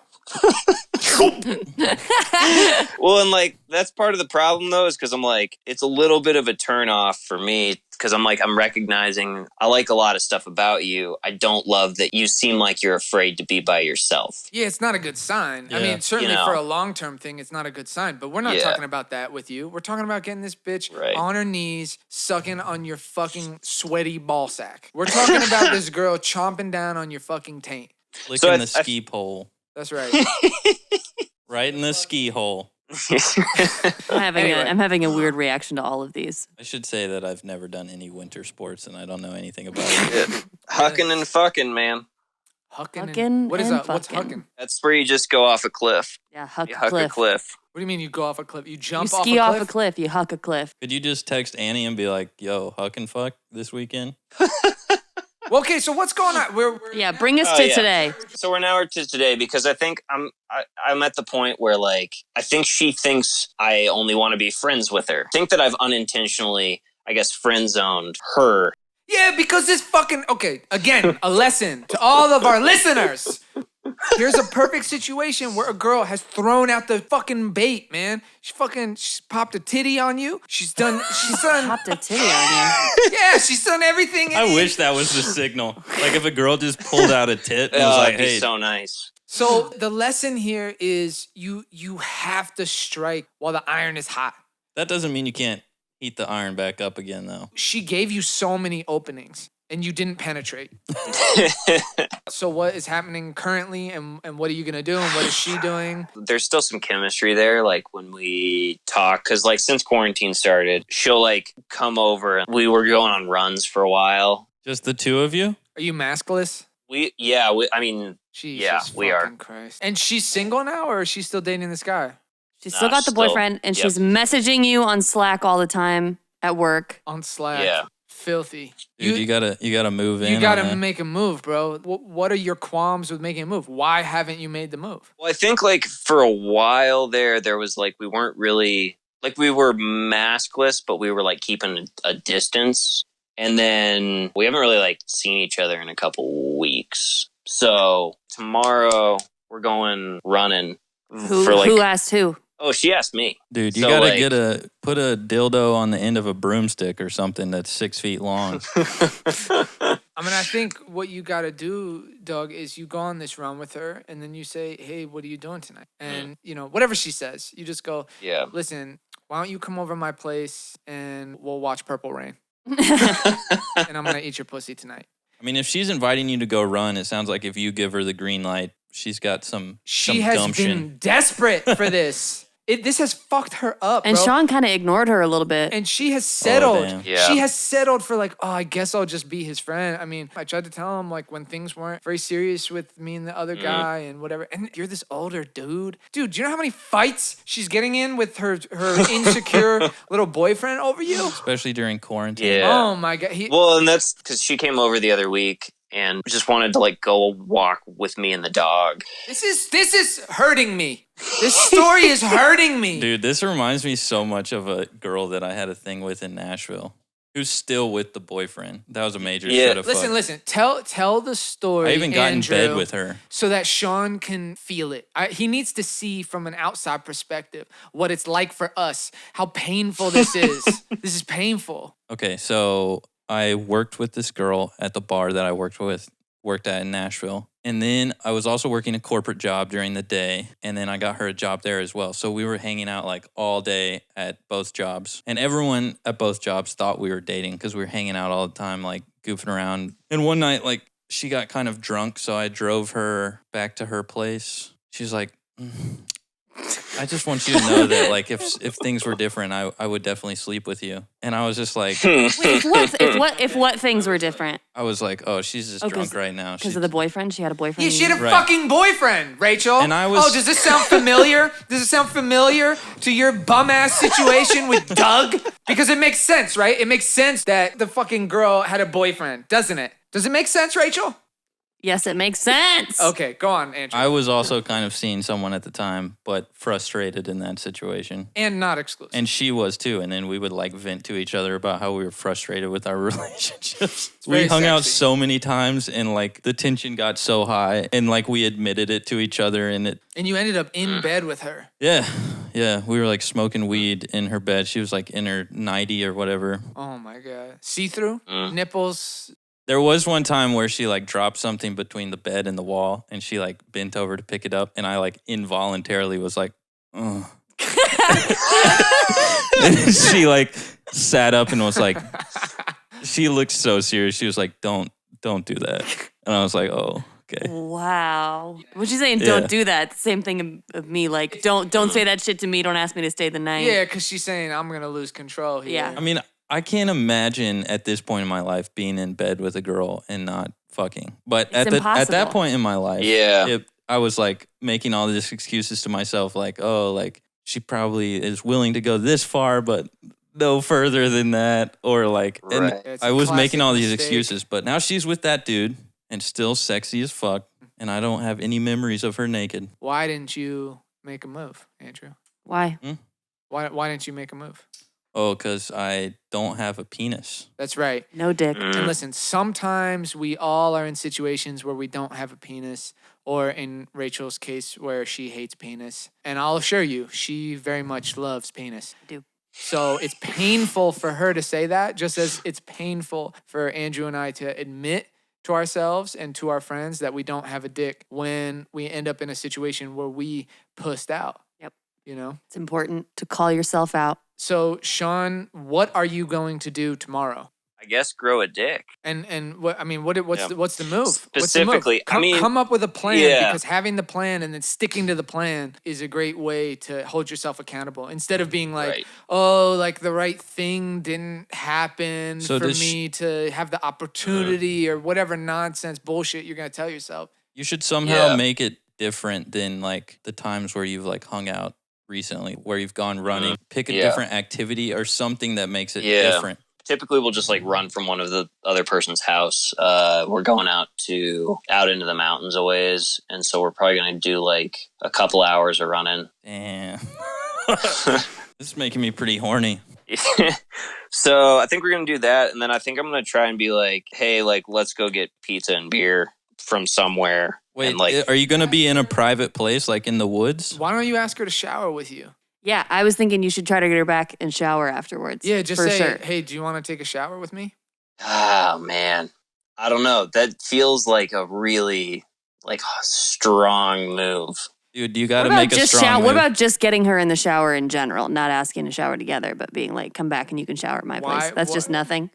Well, and like that's part of the problem though, is because I'm like, it's a little bit of a turn off for me because I'm recognizing I like a lot of stuff about you. I don't love that you seem like you're afraid to be by yourself. Yeah, it's not a good sign. Yeah. I mean, certainly for a long-term thing, it's not a good sign. But we're not talking about that with you. We're talking about getting this bitch on her knees, sucking on your fucking sweaty ball sack. We're talking about this girl chomping down on your fucking taint. Licking the ski pole. That's right. Right in the ski hole. I'm having a weird reaction to all of these. I should say that I've never done any winter sports and I don't know anything about it. Yeah. Hucking and fucking, man. Hucking What is and that? What's fucking. hucking? That's where you just go off a cliff. Yeah, huck You a huck cliff. a cliff. What do you mean you go off a cliff? You jump You off ski a off cliff? a cliff. You huck a cliff. Could you just text Annie and be like, yo, huck and fuck this weekend? Well, okay, so what's going on? We're Yeah, bring us to yeah. today. So we're now to today because I think I'm at the point where like I think she thinks I only want to be friends with her. I think that I've unintentionally, I guess, friend zoned her. Yeah, because this fucking okay. Again, a lesson to all of our listeners. Here's a perfect situation where a girl has thrown out the fucking bait, man. She's popped a titty on you. She's done. Popped a titty on Yeah, she's done everything. I wish that was the signal. Like if a girl just pulled out a tit and was like, It'd be hey, so nice. So the lesson here is you have to strike while the iron is hot. that doesn't mean you can't heat the iron back up again, though. She gave you so many openings and you didn't penetrate. So what is happening currently and what are you going to do and what is she doing? There's still some chemistry there, like when we talk, because like since quarantine started, she'll like come over and we were going on runs for a while. Just the two of you? Are you maskless? I mean, Jesus Yeah, we are. fucking Christ. And she's single now or is she still dating this guy? She's still got the boyfriend, and she's messaging you on Slack all the time at work. On Slack. Yeah. Filthy. Dude, you gotta move in. You gotta on that. make a move, bro. What are your qualms with making a move? Why haven't you made the move? well, I think like for a while there was like we weren't really like we were maskless, but we were like keeping a distance. And then we haven't really like seen each other in a couple weeks. So tomorrow we're going running for like. Who asked who? Oh, she asked me. Dude, you So, gotta like- put a dildo on the end of a broomstick or something that's 6 feet long. I mean, I think what you gotta do, Doug, is you go on this run with her and then you say, hey, what are you doing tonight? And, you know, whatever she says, you just go, Yeah. listen, why don't you come over to my place and we'll watch Purple Rain? And I'm gonna eat your pussy tonight. I mean, if she's inviting you to go run, it sounds like if you give her the green light, she's got some She has gumption. been desperate for this. This has fucked her up, And bro. Sean kind of ignored her a little bit. And she has settled. damn. Yeah. She has settled for like, oh, I guess I'll just be his friend. I mean, I tried to tell him like when things weren't very serious with me and the other guy and whatever. And you're this older dude. Dude, do you know how many fights she's getting in with her insecure little boyfriend over you? Especially during quarantine. Yeah. Oh my God. Well, and that's because she came over the other week and just wanted to like go walk with me and the dog. This is hurting me. This story is hurting me. Dude, this reminds me so much of a girl that I had a thing with in Nashville who's still with the boyfriend. That was a major Yeah. shoulda fuck. Listen. Tell the story. I even got Andrew, in bed with her. so that Sean can feel it. He needs to see from an outside perspective what it's like for us, how painful this is. This is painful. Okay, so I worked with this girl at the bar that I worked at in Nashville. And then I was also working a corporate job during the day. And then I got her a job there as well. So we were hanging out like all day at both jobs. And everyone at both jobs thought we were dating because we were hanging out all the time, like goofing around. And one night, like she got kind of drunk. So I drove her back to her place. She's like, I just want you to know that like if things were different, I would definitely sleep with you. And I was just like, Wait, if what things were different? I was like, oh, she's just drunk right now. Because of the boyfriend? She had a boyfriend? Yeah, she had a Right. fucking boyfriend, Rachel. And I was- Oh, does this sound familiar? Does it sound familiar to your bum ass situation with Doug? Because it makes sense, right? It makes sense that the fucking girl had a boyfriend, doesn't it? Does it make sense, Rachel? Yes, it makes sense. Okay, go on, Andrew. I was also kind of seeing someone at the time, but frustrated in that situation. And not exclusive. And she was too. And then we would like vent to each other about how we were frustrated with our relationships. very We hung out sexy. so many times and like the tension got so high and like we admitted it to each other and it, And you ended up in bed with her. yeah. We were like smoking weed in her bed. She was like in her 90 or whatever. Oh my God. See-through? Nipples. There was one time where she like dropped something between the bed and the wall and she like bent over to pick it up and I like involuntarily was like, oh. And she like sat up and was like, she looked so serious. She was like, don't do that. And I was like, oh, Okay. Wow. When she's saying Yeah. don't do that, same thing of me. Like, don't say that shit to me. Don't ask me to stay the night. Yeah, because she's saying I'm gonna lose control here. Yeah. I mean, I can't imagine at this point in my life being in bed with a girl and not fucking. But It's at that impossible. point in my life, Yeah. I was like making all these excuses to myself, like, oh, like she probably is willing to go this far, but no further than that, or like, and Right. It's I a was making classic all these mistake. excuses. But now she's with that dude and still sexy as fuck, and I don't have any memories of her naked. Why didn't you make a move, Andrew? Why? Why didn't you make a move? Oh, because I don't have a penis. That's right. No dick. Mm. And listen, sometimes we all are in situations where we don't have a penis, or in Rachel's case, where she hates penis. And I'll assure you, she very much loves penis. I do. So it's painful for her to say that, just as it's painful for Andrew and I to admit to ourselves and to our friends that we don't have a dick when we end up in a situation where we pussed out. Yep. You know? It's important to call yourself out. So, Sean, what are you going to do tomorrow? I guess grow a dick. And what I mean, what's Yeah. what's the move? Specifically, what's the move? I mean, come up with a plan, yeah. because having the plan and then sticking to the plan is a great way to hold yourself accountable instead of being like, Right. oh, like the right thing didn't happen So for does me to have the opportunity or whatever nonsense bullshit you're gonna tell yourself. You should somehow Yeah. make it different than like the times where you've like hung out recently, where you've gone running. Pick a Yeah. different activity or something that makes it Yeah. different. Typically, we'll just like run from one of the other person's house. We're going out into the mountains a ways, and so we're probably going to do like a couple hours of running. Damn. This is making me pretty horny. So I think we're going to do that, and then I think I'm going to try and be like, hey, like let's go get pizza and beer from somewhere. Wait, and, like, are you going to be in a private place, like in the woods? Why don't you ask her to shower with you? Yeah, I was thinking you should try to get her back and shower afterwards. Yeah, just for say, sure. hey, do you want to take a shower with me? oh man, I don't know. That feels like a really like strong move. Dude, you What got to about make a just strong shower? move. What about just getting her in the shower in general, not asking to shower together, but being like, come back and you can shower at my Why- place. That's just why- nothing.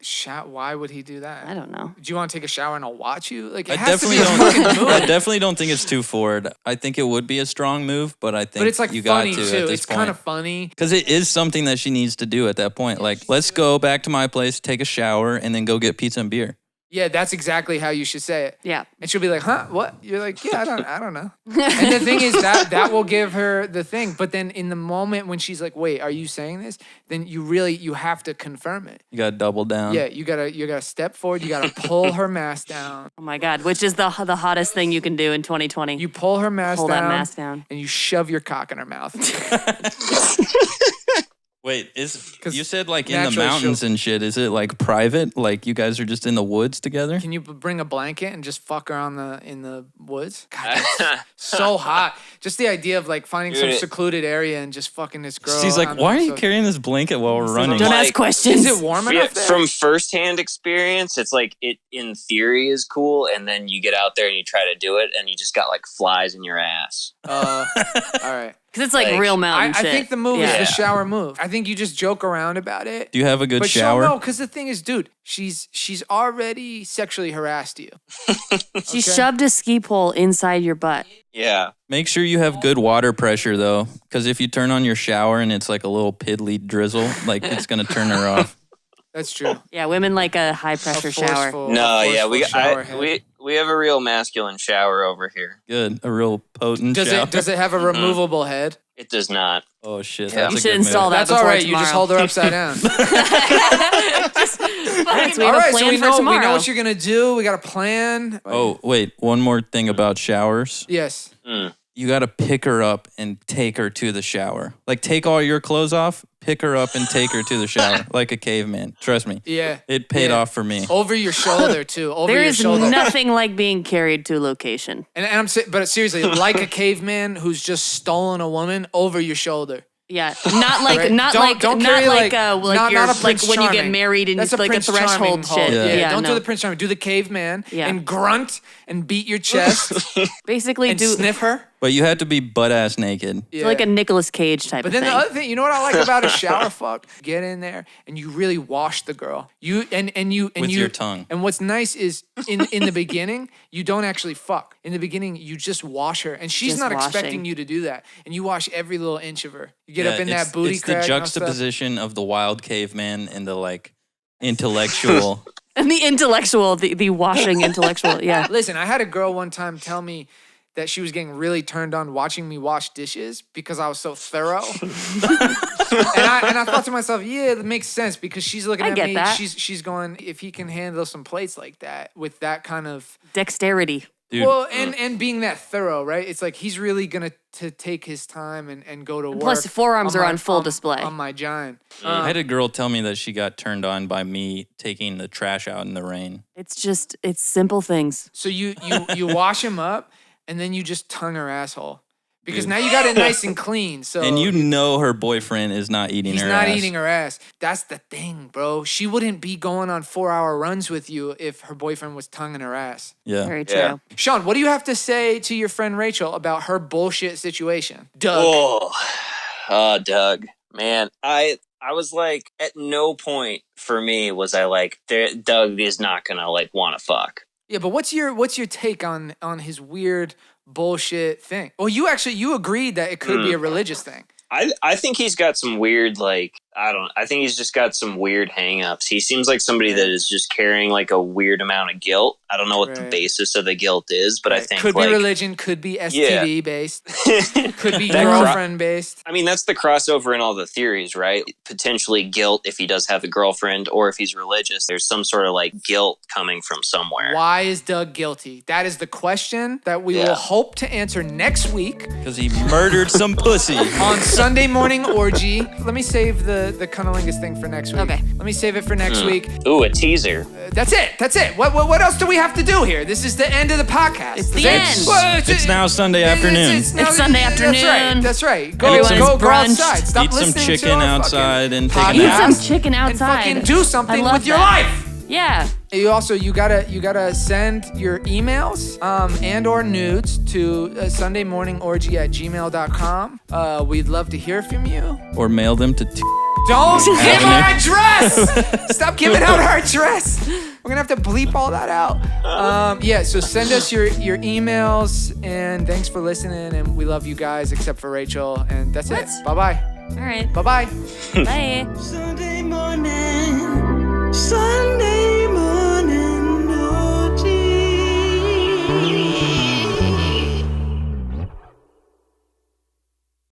Why would he do that? I don't know. Do you want to take a shower and I'll watch you? Like, it I has to be definitely a fucking don't. move. I definitely don't think it's too forward. I think it would be a strong move, but I think But it's like you got funny to too. at this It's point. kind of funny. Because it is something that she needs to do at that point. Like, let's go back to my place, take a shower, and then go get pizza and beer. Yeah, that's exactly how you should say it. Yeah. And she'll be like, "Huh? What?" You're like, "Yeah, I don't know." And the thing is that will give her the thing. But then in the moment when she's like, "Wait, are you saying this?" Then you have to confirm it. You got to double down. Yeah, you gotta step forward. You gotta pull her mask down. Oh my God, which is the hottest thing you can do in 2020. You pull her mask Pull down. that mask down. And you shove your cock in her mouth. Wait, 'Cause you said like in the naturally mountains and shit? Is it like private? Like you guys are just in the woods together? Can you bring a blanket and just fuck her in the woods? God, that's so hot. Just the idea of like finding some Dude. secluded area and just fucking this girl. She's like, on why are the- you so- carrying this blanket while we're running? Don't Like, ask questions. Is it warm Yeah, enough there? from firsthand experience, it's like it in theory is cool, and then you get out there and you try to do it, and you just got like flies in your ass. All right. Because it's like, Like, real mountain I shit. think the move is Yeah. the shower move. I think you just joke around about it. Do you have a good But shower? no, because the thing is, dude, she's already sexually harassed you. She Okay. shoved a ski pole inside your butt. Yeah, Make sure you have good water pressure though, because if you turn on your shower and it's like a little piddly drizzle, like it's gonna turn her off. That's true. Yeah, women like a high pressure A shower. forceful- no, a yeah, forceful shower head. we have a real masculine shower over here. Good, a real potent Does shower. it have a removable head? It does not. Oh shit, Yeah. that's You a should good install move. that That's all before right. You just tomorrow. hold her upside down. Yes, we All have a right, plan so we for know tomorrow. what you're gonna do. We got a plan. Oh wait, one more thing about showers. Yes. You got to pick her up and take her to the shower. Like take all your clothes off, pick her up and take her to the shower like a caveman. Trust me. Yeah. It paid Yeah. off for me. Over your shoulder too. Over There your is shoulder. nothing like being carried to a location. And I'm saying, but seriously, like a caveman who's just stolen a woman over your shoulder. Yeah, not like Right? not Don't- like don't not carry, like like, like not you're a like Prince when you get Charming. married and That's it's a like Prince a threshold Charming shit. hold. Yeah. Don't do no. the Prince Charming. Do the caveman Yeah. and grunt and beat your chest Basically and do sniff her. But you had to be butt-ass naked. It's like a Nicolas Cage type But of then thing. the other thing, you know what I like about a shower fuck? Get in there and you really wash the girl. You With your tongue. And what's nice is in the beginning, you don't actually fuck. In the beginning, you just wash her, and she's Just not washing. expecting you to do that. And you wash every little inch of her. You get up in it's- that booty It's the crack and all stuff. juxtaposition of the wild caveman and the like intellectual. And the intellectual, the washing intellectual, yeah. Listen, I had a girl one time tell me that she was getting really turned on watching me wash dishes because I was so thorough. and I thought to myself, yeah, that makes sense because she's looking I at get me. that. She's going, if he can handle some plates like that with that kind of Dexterity. Dude, well, and being that thorough, right? It's like he's really gonna to take his time and go to work. Plus, forearms are my- on full display. on my giant. I had a girl tell me that she got turned on by me taking the trash out in the rain. It's simple things. So you wash him up and then you just tongue her asshole because now you got it nice and clean. So And you know her boyfriend is not eating he's her not ass. eating her ass. That's the thing, bro. She wouldn't be going on 4-hour runs with you if her boyfriend was tonguing her ass. Yeah. Very true. Yeah. Sean, what do you have to say to your friend Rachel about her bullshit situation? Doug. Doug, man, I was like, at no point for me was I like, Doug is not gonna like want to fuck. Yeah, but what's your take on his weird bullshit thing? Well, you agreed that it could be a religious thing. I think he's got some weird, like, I think he's just got some weird hang-ups. He seems like somebody that is just carrying like a weird amount of guilt. I don't know what the Right. basis of the guilt is, but I Right. think could like, be religion, could be STD based, could be That girlfriend based. I mean, that's the crossover in all the theories, right? Potentially guilt if he does have a girlfriend, or if he's religious, there's some sort of like guilt coming from somewhere. Why is Doug guilty? That is the question that we Yeah. will hope to answer next week Because he murdered some pussy. on Sunday Morning Orgy. Let me save the cunnilingus thing for next week. Okay. Let me save it for next week. Ooh, a teaser. That's it. What else do we have to do here? This is the end of the podcast. It's the That's end. Well, It's now Sunday afternoon. It's Sunday afternoon. That's right. Go Everyone's go brunched. outside. Stop Eat some listening to chicken our outside and fucking take a Eat nap. some chicken and outside. fucking do something I love with your that. life. Yeah. You gotta send your emails and or nudes to sundaymorningorgy@gmail.com. We'd love to hear from you. Or mail them to Don't give Avenue. our address. Stop giving out our address. We're gonna have to bleep all that out. Yeah, so send us your emails, and thanks for listening. And we love you guys, except for Rachel. And that's it. Bye bye. All right. Bye bye. Bye. Sunday morning.